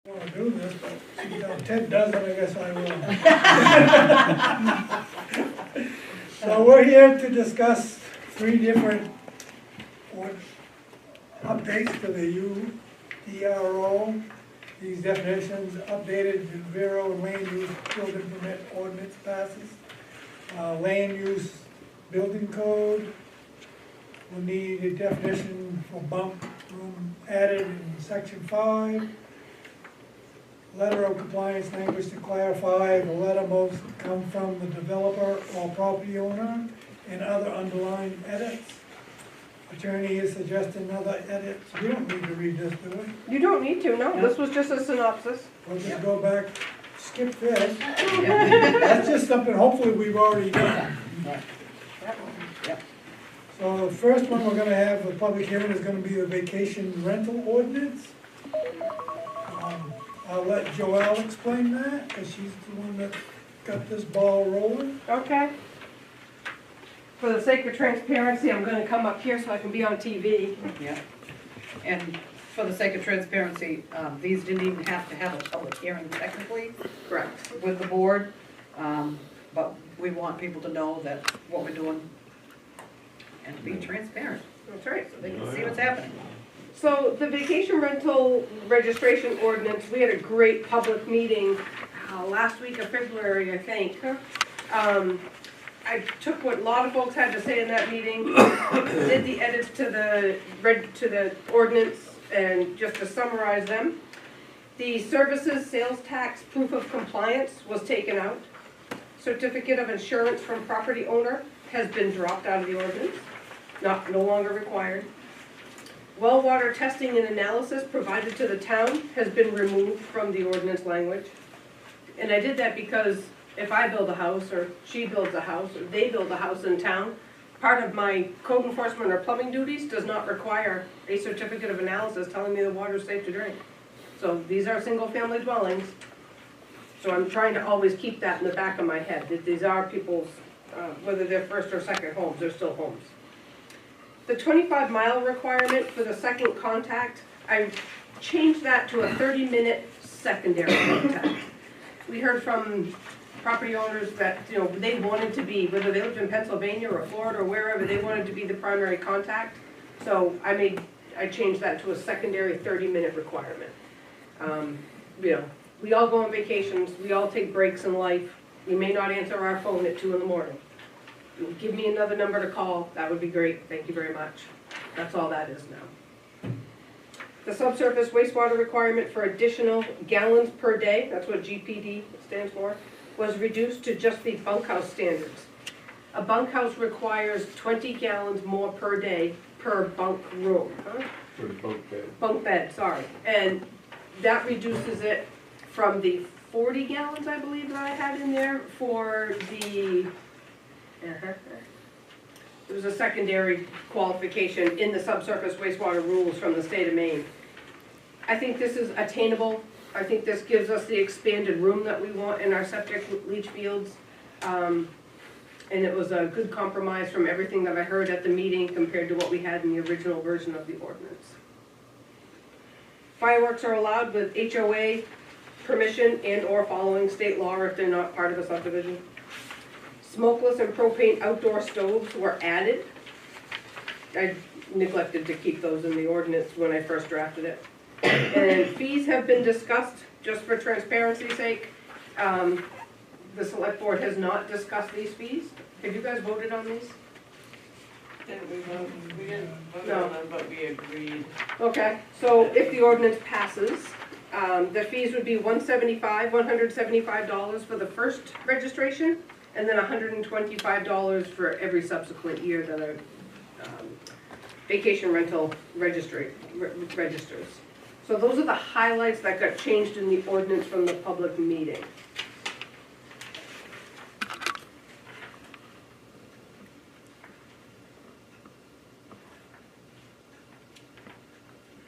wanna do this, but since Ted does it, I guess I will. So we're here to discuss 3 different updates to the UDRO. These definitions updated to Vero and land use building permit ordinance passes. Land use building code. We'll need a definition for bunk room added in section 5. Letter of compliance language to clarify, the letter must come from the developer or property owner, and other underlying edits. Attorney is suggesting other edits. We don't need to read this, do we? You don't need to, no, this was just a synopsis. We'll just go back, skip this. That's just something hopefully we've already done. Yep. So the first one we're gonna have, a public hearing, is gonna be the vacation rental ordinance. I'll let Joelle explain that, because she's the one that got this ball rolling. Okay. For the sake of transparency, I'm gonna come up here so I can be on TV. Yeah. And for the sake of transparency, these didn't even have to have a public hearing technically Correct. with the board. But we want people to know that what we're doing and to be transparent, That's right. so they can see what's happening. So the vacation rental registration ordinance, we had a great public meeting last week of February, I think. I took what a lot of folks had to say in that meeting, did the edits to the ordinance, and just to summarize them. The services sales tax proof of compliance was taken out. Certificate of insurance from property owner has been dropped out of the ordinance, no longer required. Well water testing and analysis provided to the town has been removed from the ordinance language. And I did that because if I build a house, or she builds a house, or they build a house in town, part of my code enforcement or plumbing duties does not require a certificate of analysis telling me the water is safe to drink. So these are single-family dwellings, so I'm trying to always keep that in the back of my head, that these are people's, whether they're first or second homes, they're still homes. The 25-mile requirement for the second contact, I changed that to a 30-minute secondary contact. We heard from property owners that, you know, they wanted to be, whether they lived in Pennsylvania or Florida or wherever, they wanted to be the primary contact. So I changed that to a secondary 30-minute requirement. You know, we all go on vacations, we all take breaks in life. We may not answer our phone at 2 in the morning. Give me another number to call, that would be great, thank you very much. That's all that is now. The subsurface wastewater requirement for additional gallons per day, that's what GPD stands for, was reduced to just the bunkhouse standards. A bunkhouse requires 20 gallons more per day per bunk room. For the bunk bed. Bunk bed, sorry. And that reduces it from the 40 gallons, I believe, that I had in there for the, it was a secondary qualification in the subsurface wastewater rules from the state of Maine. I think this is attainable. I think this gives us the expanded room that we want in our septic leach fields. And it was a good compromise from everything that I heard at the meeting compared to what we had in the original version of the ordinance. Fireworks are allowed with HOA permission and or following state law if they're not part of a subdivision. Smokeless and propane outdoor stoves were added. I neglected to keep those in the ordinance when I first drafted it. And fees have been discussed, just for transparency's sake. The select board has not discussed these fees. Have you guys voted on these? Didn't we vote? We didn't vote No. on them, but we agreed. Okay, so if the ordinance passes, the fees would be $175 for the first registration, and then $125 for every subsequent year that a vacation rental registers. So those are the highlights that got changed in the ordinance from the public meeting.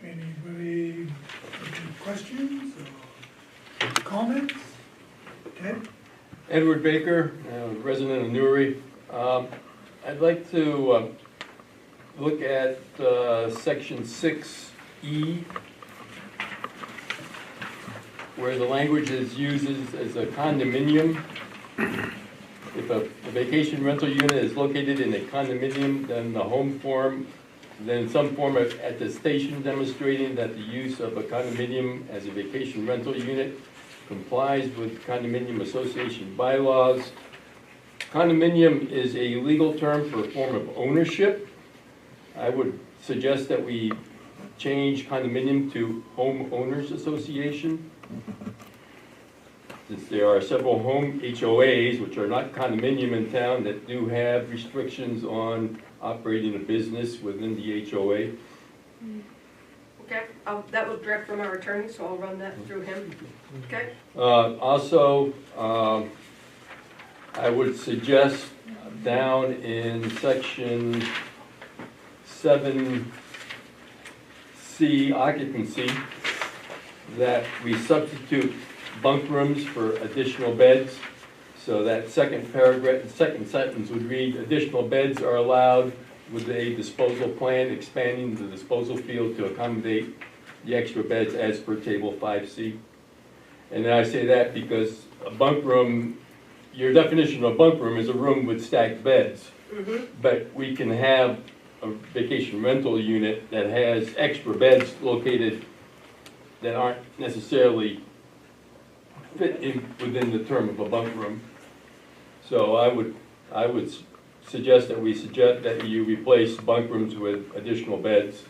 Anybody, any questions or comments? Ted? Edward Baker, resident of Newry. I'd like to look at section 6E. where the language is used as a condominium. If a vacation rental unit is located in a condominium, then the home form, then some form of attestation demonstrating that the use of a condominium as a vacation rental unit complies with condominium association bylaws. Condominium is a legal term for a form of ownership. I would suggest that we change condominium to homeowners association. Since there are several home HOAs, which are not condominium in town, that do have restrictions on operating a business within the HOA. Okay, that was direct from our attorney, so I'll run that through him. Okay? Also, I would suggest down in section 7C occupancy that we substitute bunk rooms for additional beds. So that second paragraph, the second sentence would read, additional beds are allowed with a disposal plan expanding the disposal field to accommodate the extra beds as per table 5C. And then I say that because a bunk room, your definition of a bunk room is a room with stacked beds. But we can have a vacation rental unit that has extra beds located that aren't necessarily fit in within the term of a bunk room. So I would suggest that you replace bunk rooms with additional beds.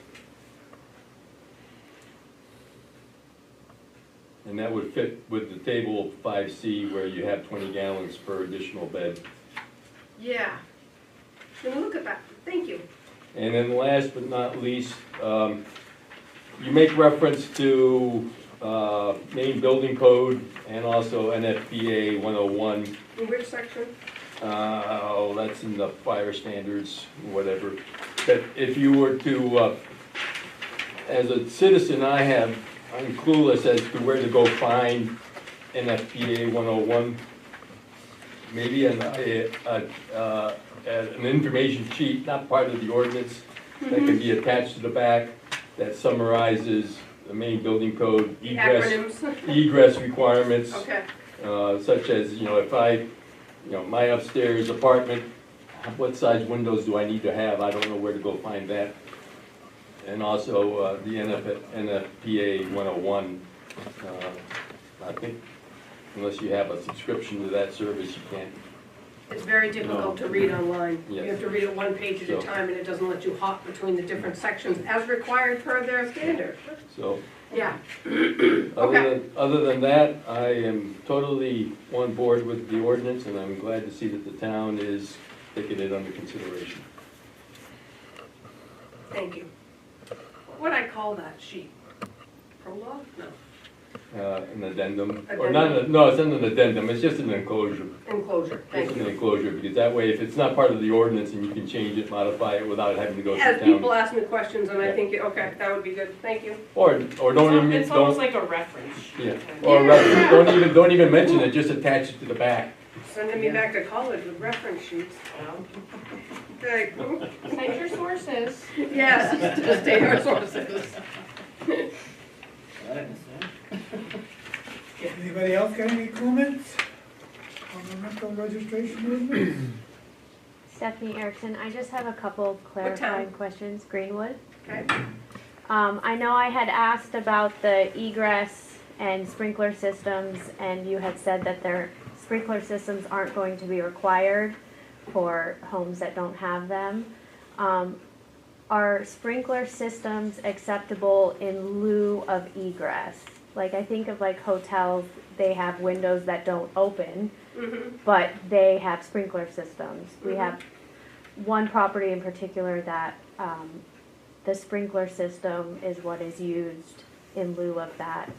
And that would fit with the table 5C where you have 20 gallons per additional bed. Yeah. Can we look at that? Thank you. And then last but not least, you make reference to main building code and also NFPA 101. In which section? Oh, that's in the fire standards, whatever. But if you were to, as a citizen, I'm clueless as to where to go find NFPA 101. Maybe an information sheet, not part of the ordinance, that can be attached to the back that summarizes the main building code egress requirements. Okay. Such as, if my upstairs apartment, what size windows do I need to have? I don't know where to go find that. And also the NFPA 101. I think unless you have a subscription to that service, you can't. It's very difficult to read online. Yes. You have to read it one page at a time, and it doesn't let you hop between the different sections as required per their standard. So, Yeah. other than that, I am totally on board with the ordinance, and I'm glad to see that the town is taking it under consideration. Thank you. What'd I call that sheet? Prologue? No. An addendum, or not, no, it's not an addendum, it's just an enclosure. Enclosure, thank Just an you. enclosure, because that way, if it's not part of the ordinance, and you can change it, modify it without having to go through As town. people ask me questions, and I Yeah. think, okay, that would be good, thank you. Or don't even, It's almost like a reference sheet. yeah, Yeah. or don't even mention it, just attach it to the back. Sending me back to college with reference sheets. Okay. Cite your sources. Yes, just state our sources. Anybody else got any comments on the rental registration ordinance? Stephanie Erickson, I just have a couple clarifying questions. Greenwood. Okay. I know I had asked about the egress and sprinkler systems, and you had said that their sprinkler systems aren't going to be required for homes that don't have them. Are sprinkler systems acceptable in lieu of egress? Like, I think of like hotels, they have windows that don't open, but they have sprinkler systems. We have one property in particular that the sprinkler system is what is used in lieu of that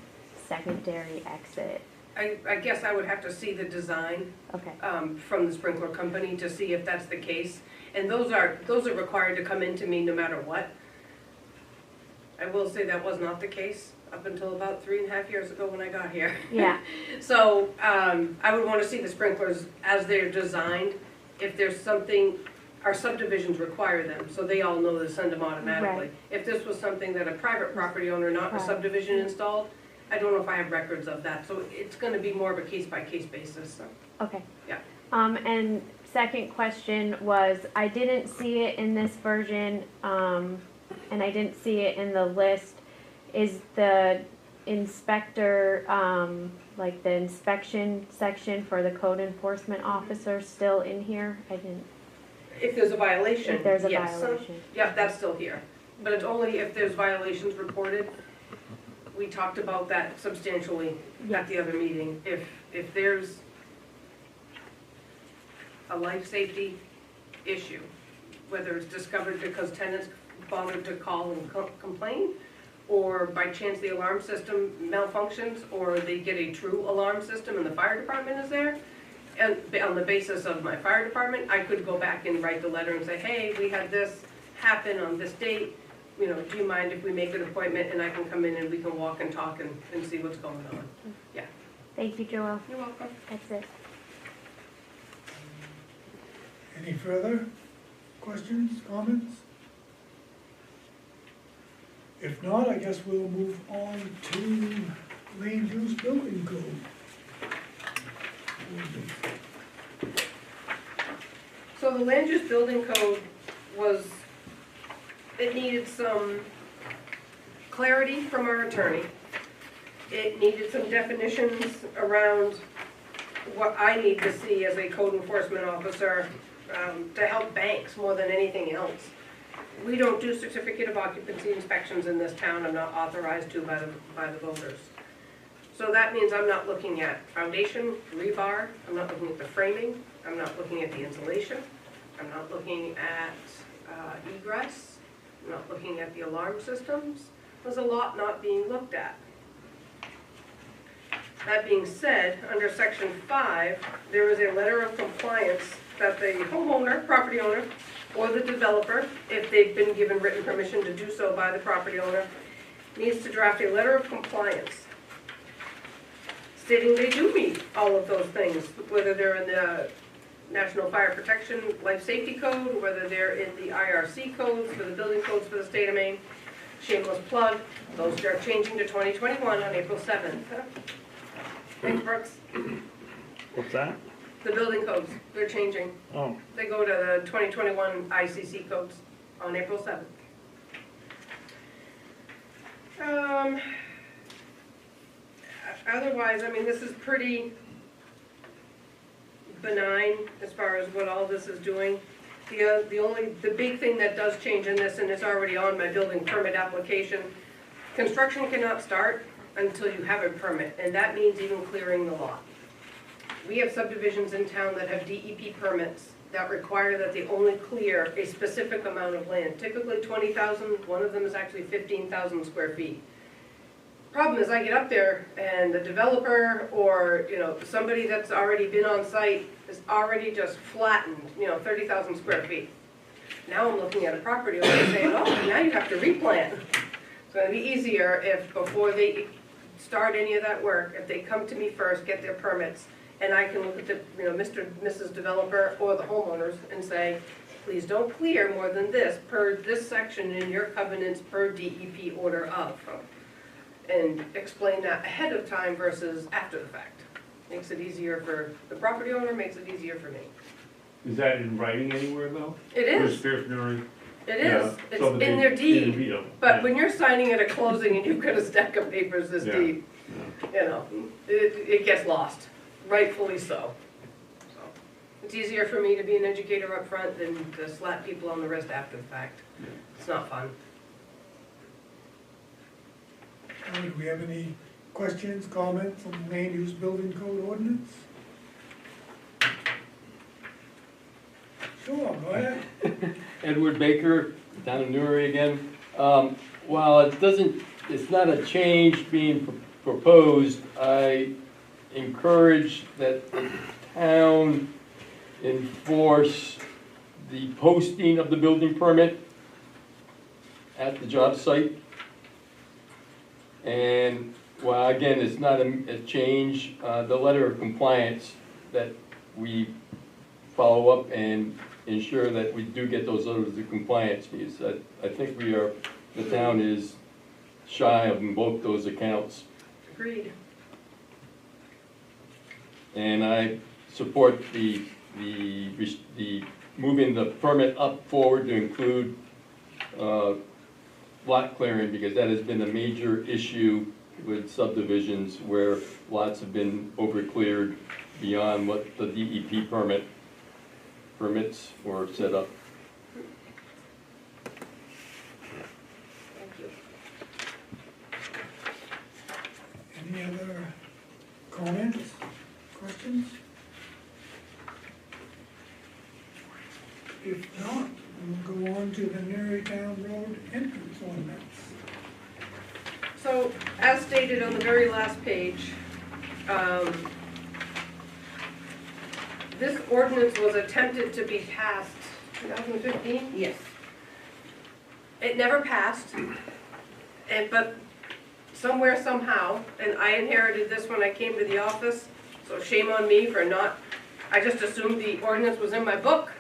secondary exit. I guess I would have to see the design Okay. from the sprinkler company to see if that's the case. And those are required to come into me no matter what. I will say that was not the case up until about 3.5 years ago when I got here. Yeah. So I would want to see the sprinklers as they're designed. If there's something, our subdivisions require them, so they all know to send them automatically. Right. If this was something that a private property owner, not a Right. subdivision installed, I don't know if I have records of that, so it's gonna be more of a case-by-case basis, so. Okay. Yeah. And second question was, I didn't see it in this version, and I didn't see it in the list. Is the inspector, like the inspection section for the code enforcement officer still in here? I didn't, If there's a violation, if there's a yes. violation. Yeah, that's still here, but it's only if there's violations reported. We talked about that substantially at the other meeting. If there's a life safety issue, whether it's discovered because tenants bothered to call and complain, or by chance the alarm system malfunctions, or they get a true alarm system and the fire department is there, and on the basis of my fire department, I could go back and write the letter and say, hey, we had this happen on this date, you know, do you mind if we make an appointment and I can come in and we can walk and talk and see what's going on? Yeah. Thank you, Joelle. You're welcome. That's it. Any further questions, comments? If not, I guess we'll move on to land use building code. So the land use building code was, it needed some clarity from our attorney. It needed some definitions around what I need to see as a code enforcement officer to help banks more than anything else. We don't do certificate of occupancy inspections in this town. I'm not authorized to by the voters. So that means I'm not looking at foundation, rebar, I'm not looking at the framing, I'm not looking at the insulation, I'm not looking at egress, I'm not looking at the alarm systems. There's a lot not being looked at. That being said, under section 5, there is a letter of compliance that the homeowner, property owner, or the developer, if they've been given written permission to do so by the property owner, needs to draft a letter of compliance stating they do meet all of those things, whether they're in the National Fire Protection Life Safety Code, whether they're in the IRC codes for the building codes for the state of Maine. Shameless plug, those start changing to 2021 on April 7th. Thanks, Brooks. What's that? The building codes, they're changing. Oh, They go to the 2021 ICC codes on April 7th. Otherwise, I mean, this is pretty benign as far as what all this is doing. The big thing that does change in this, and it's already on my building permit application, construction cannot start until you have a permit, and that means even clearing the lot. We have subdivisions in town that have DEP permits that require that they only clear a specific amount of land, typically 20,000, one of them is actually 15,000 square feet. Problem is, I get up there and the developer or, you know, somebody that's already been on site is already just flattened, you know, 30,000 square feet. Now I'm looking at a property owner and saying, oh, now you have to replant. It's gonna be easier if before they start any of that work, if they come to me first, get their permits, and I can look at the, you know, Mr. and Mrs. Developer or the homeowners and say, please don't clear more than this per this section in your covenants per DEP order of. And explain that ahead of time versus after the fact. Makes it easier for the property owner, makes it easier for me. is that in writing anywhere though? It is, Newry? it Yeah, is, it's so in they- their deed. yeah, But yeah. when you're signing at a closing and you've got a stack of papers this Yeah. deep, you know, it gets lost, rightfully so. So, it's easier for me to be an educator up front than to slap people on the wrist after the fact. It's not fun. Do we have any questions, comments on the land use building code ordinance? Sure, go ahead. Edward Baker, down in Newry again. While it's not a change being proposed, I encourage that the town enforce the posting of the building permit at the job site. And while again, it's not a change, the letter of compliance that we follow up and ensure that we do get those letters of compliance, because I think the town is shy of both those accounts. Agreed. And I support the moving the permit up forward to include lot clearing, because that has been a major issue with subdivisions where lots have been overcleared beyond what the DEP permits or set up. Thank you. Any other comments, questions? If not, we'll go on to the Newry Town Road entrance ordinance. So, as stated on the very last page, this ordinance was attempted to be passed 2015. Yes. It never passed, but somewhere, somehow, and I inherited this when I came to the office, so shame on me for not, I just assumed the ordinance was in my book.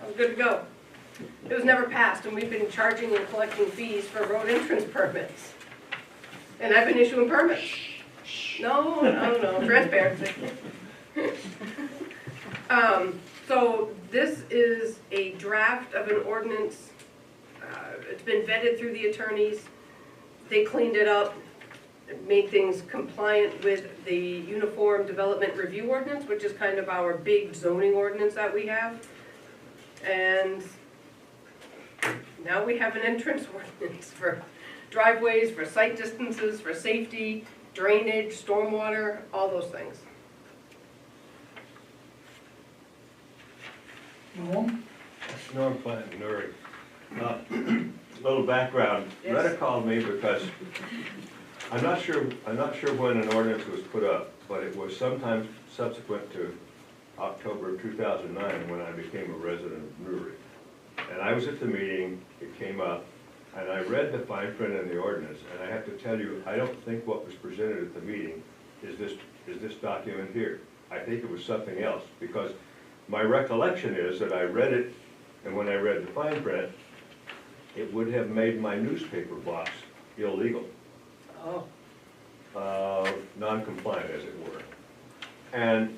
I was good to go. It was never passed, and we've been charging and collecting fees for road entrance permits. And I've been issuing permits. No, transparency. So this is a draft of an ordinance. It's been vetted through the attorneys. They cleaned it up, made things compliant with the Uniform Development Review Ordinance, which is kind of our big zoning ordinance that we have. And now we have an entrance ordinance for driveways, for site distances, for safety, drainage, stormwater, all those things. Norm? Norm Plant, Newry. Little background, Yes. Retta called me because I'm not sure when an ordinance was put up, but it was sometime subsequent to October of 2009 when I became a resident of Newry. And I was at the meeting, it came up, and I read the fine print in the ordinance, and I have to tell you, I don't think what was presented at the meeting is this document here. I think it was something else, because my recollection is that I read it, and when I read the fine print, it would have made my newspaper box illegal. Oh. Non-compliant, as it were. And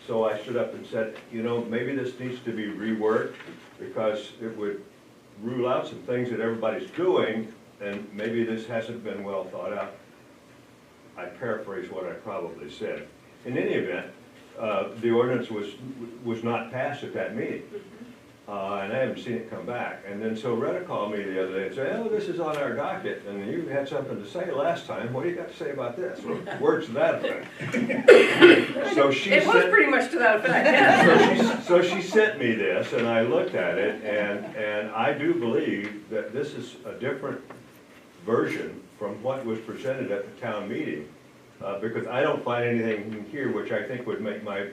so I stood up and said, you know, maybe this needs to be reworked, because it would rule out some things that everybody's doing, and maybe this hasn't been well thought out. I paraphrase what I probably said. In any event, the ordinance was not passed at that meeting. And I haven't seen it come back. And then so Retta called me the other day and said, oh, this is on our docket, and you had something to say last time. What do you got to say about this? Words to that effect. So she It was pretty much to that effect, yeah. so she sent me this, and I looked at it, and I do believe that this is a different version from what was presented at the town meeting, because I don't find anything in here which I think would make my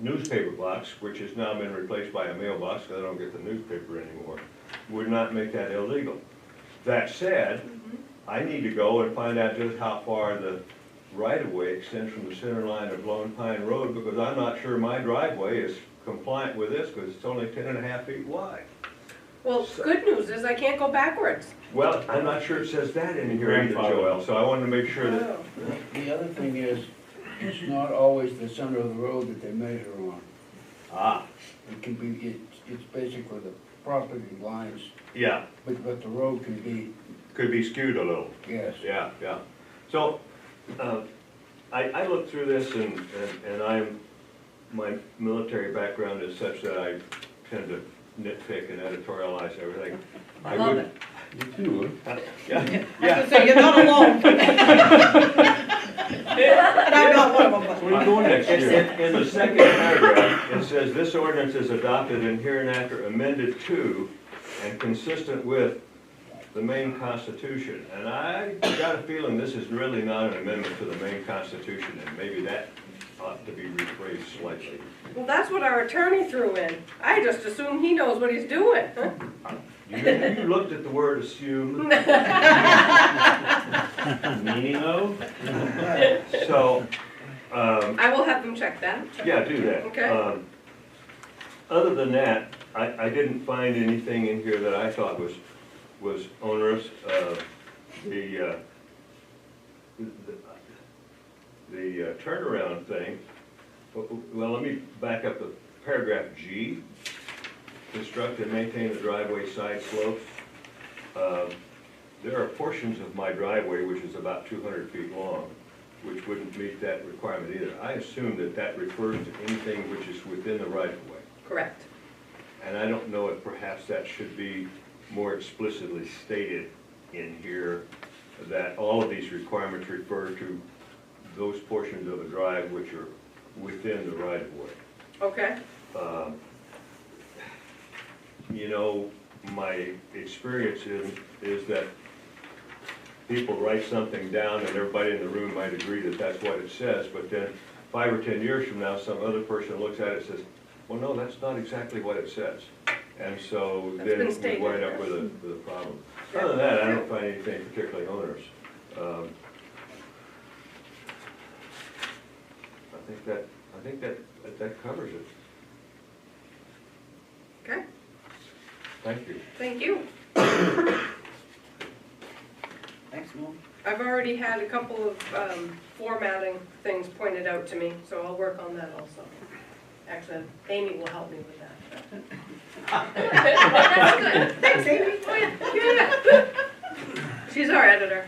newspaper box, which has now been replaced by a mailbox because I don't get the newspaper anymore, would not make that illegal. That said, I need to go and find out just how far the right-of-way extends from the center line of Lone Pine Road, because I'm not sure my driveway is compliant with this, because it's only 10.5 feet wide. Well, good news is I can't go backwards. Well, I'm not sure it says that in here either, Joel, so I wanted to make sure that, Oh. The other thing is, it's not always the center of the road that they measure on. It can be, it's basically the property lines, yeah, but the road can be, could be skewed a little. yes. Yeah, yeah. So, I looked through this, and my military background is such that I tend to nitpick and editorialize everything. I love it. You too, huh? Yeah, I have to say, you're not alone. And I'm not one of them, but. Where are you going next year? In the second paragraph, it says, this ordinance is adopted and hereinafter amended to and consistent with the Maine Constitution. And I got a feeling this is really not an amendment to the Maine Constitution, and maybe that ought to be rephrased slightly. Well, that's what our attorney threw in. I just assume he knows what he's doing. You looked at the word assume. Meaning of? So, I will have them check that. yeah, do that. Okay. Other than that, I didn't find anything in here that I thought was onerous. the turnaround thing, well, let me back up to paragraph G. Construct and maintain the driveway side slopes. There are portions of my driveway which is about 200 feet long, which wouldn't meet that requirement either. I assume that that refers to anything which is within the right of way. Correct. And I don't know if perhaps that should be more explicitly stated in here, that all of these requirements refer to those portions of a drive which are within the right of way. Okay. You know, my experience is that people write something down and everybody in the room might agree that that's what it says, but then 5 or 10 years from now, some other person looks at it and says, well, no, that's not exactly what it says. And so That's then been we stated, wind up right? with a problem. Other than that, I don't find anything particularly onerous. I think that covers it. Okay, Thank you. thank you. Thanks, Mo. I've already had a couple of formatting things pointed out to me, so I'll work on that also. Actually, Amy will help me with that. That's good. Thanks, Amy. Oh, yeah. She's our editor.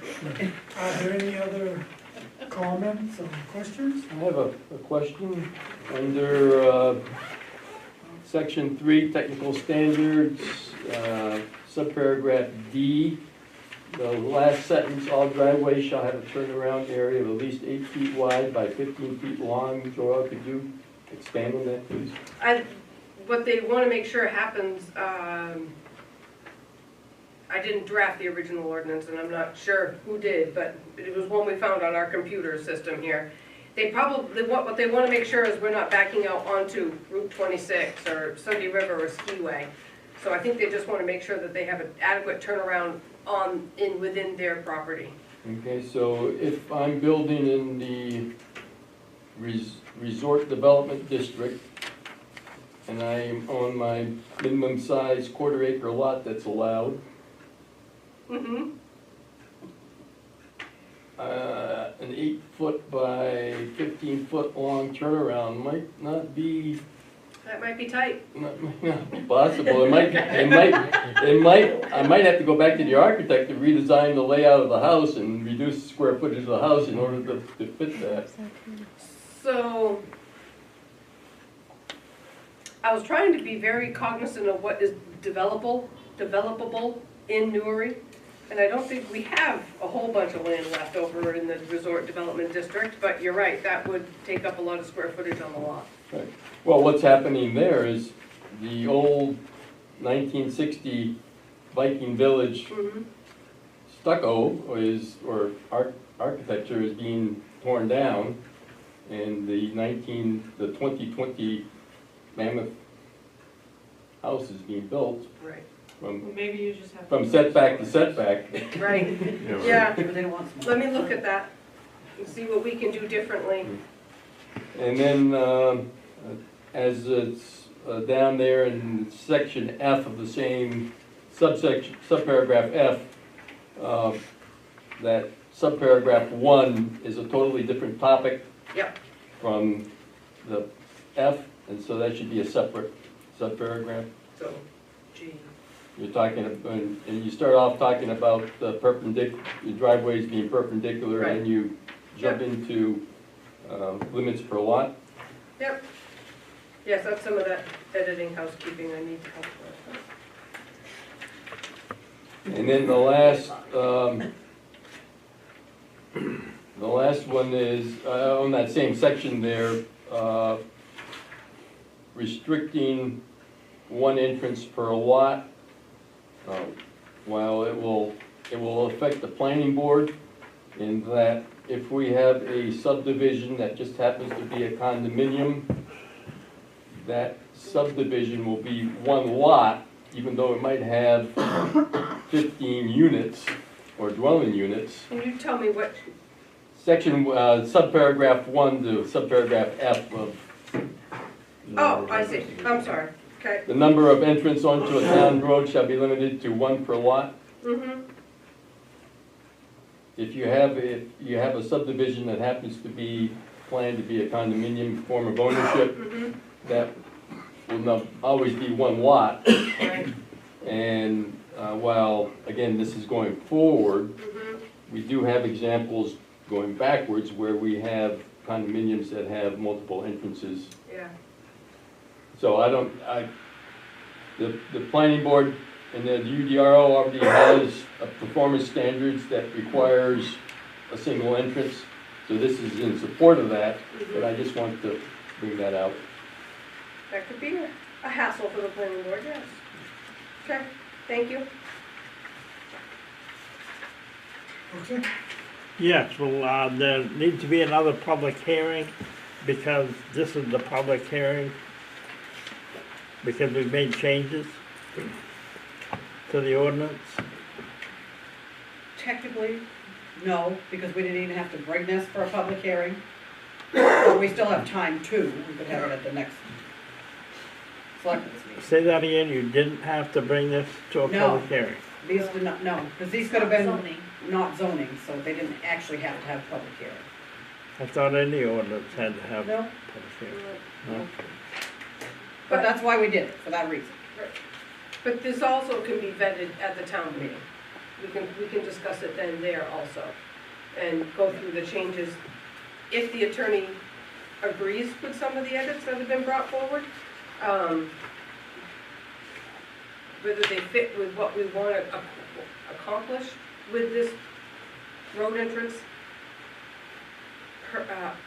Are there any other comments or questions? I have a question under section 3, technical standards, subparagraph D. The last sentence, all driveways shall have a turnaround area of at least 8 feet wide by 15 feet long. Joel, could you expand on that, please? What they want to make sure happens, I didn't draft the original ordinance, and I'm not sure who did, but it was one we found on our computer system here. They probably, what they want to make sure is we're not backing out onto Route 26 or Sunday River or Skiway. So I think they just want to make sure that they have an adequate turnaround within their property. Okay, so if I'm building in the resort development district, and I'm on my minimum size quarter-acre lot that's allowed, Mm-hmm. An 8-foot by 15-foot long turnaround might not be, That might be tight. not be possible. I might have to go back to the architect to redesign the layout of the house and reduce the square footage of the house in order to fit that. So, I was trying to be very cognizant of what is developable in Newry, and I don't think we have a whole bunch of land left over in the resort development district, but you're right, that would take up a lot of square footage on the lot. Right. Well, what's happening there is the old 1960 Viking Village Mm-hmm. stucco architecture is being torn down, and the 2020 Mammoth house is being built Right. Well, maybe you just have. from setback to setback. Right, yeah, But they don't want small. let me look at that and see what we can do differently. And then, as it's down there in section F of the same subparagraph F, that subparagraph 1 is a totally different topic. Yep. From the F, and so that should be a separate subparagraph. So, G. You're talking, and you start off talking about the driveways being perpendicular, Right. and you jump into limits per lot. Yep. Yes, that's some of that editing housekeeping I need help with. And then the last one is, on that same section there, restricting one entrance per lot. While it will affect the planning board in that if we have a subdivision that just happens to be a condominium, that subdivision will be one lot, even though it might have 15 units or dwelling units. Can you tell me what, Section, subparagraph 1 to subparagraph F of. oh, I see, I'm sorry, okay. The number of entrants onto a town road shall be limited to 1 per lot. Mm-hmm. if you have a subdivision that happens to be planned to be a condominium form of ownership, that will not always be one lot. Right. And while, again, this is going forward, we do have examples going backwards where we have condominiums that have multiple entrances. Yeah. So the planning board and the UDRO already has a performance standards that requires a single entrance. So this is in support of that, but I just want to bring that out. That could be a hassle for the planning board, yes. Okay, thank you. Okay, Yes, well, there needs to be another public hearing, because this is the public hearing, because we've made changes to the ordinance. Technically, no, because we didn't even have to bring this for a public hearing. But we still have time too, we could have it at the next selectmen's meeting. Say that again, you didn't have to bring this to a No. public hearing. These did not, no, because these could have been Zoning. not zoning, so they didn't actually have to have a public hearing. I thought any ordinance had to have a No, public hearing. No? but that's why we did it, for that reason. But this also can be vetted at the town meeting. We can discuss it then there also, and go through the changes. If the attorney agrees with some of the edits that have been brought forward, whether they fit with what we want to accomplish with this road entrance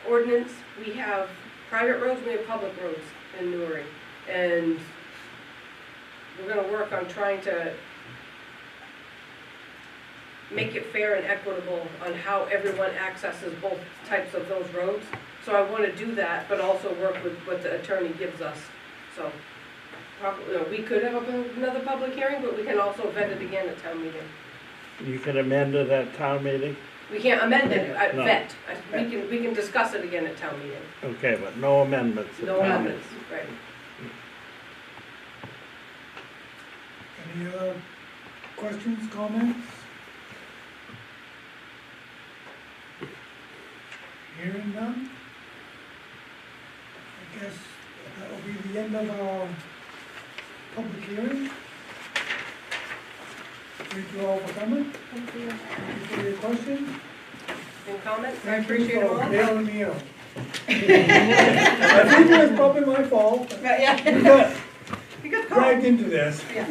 ordinance. We have private roads, we have public roads in Newry, and we're gonna work on trying to make it fair and equitable on how everyone accesses both types of those roads. So I wanna do that, but also work with what the attorney gives us. So, probably, we could have another public hearing, but we can also vet it again at town meeting. You can amend it at town meeting? We can't amend it, No. vet. We can discuss it again at town meeting. Okay, but no amendments at No town amendments, meeting. right. any other questions, comments? Hearing none? I guess that will be the end of our public hearing. Thank you all for coming. Thank you. Thank you for your questions. Any comments? I Thank you appreciate it for all. bailing me out. I think it was probably my fault. But yeah. We got You got caught. dragged into this. Yeah.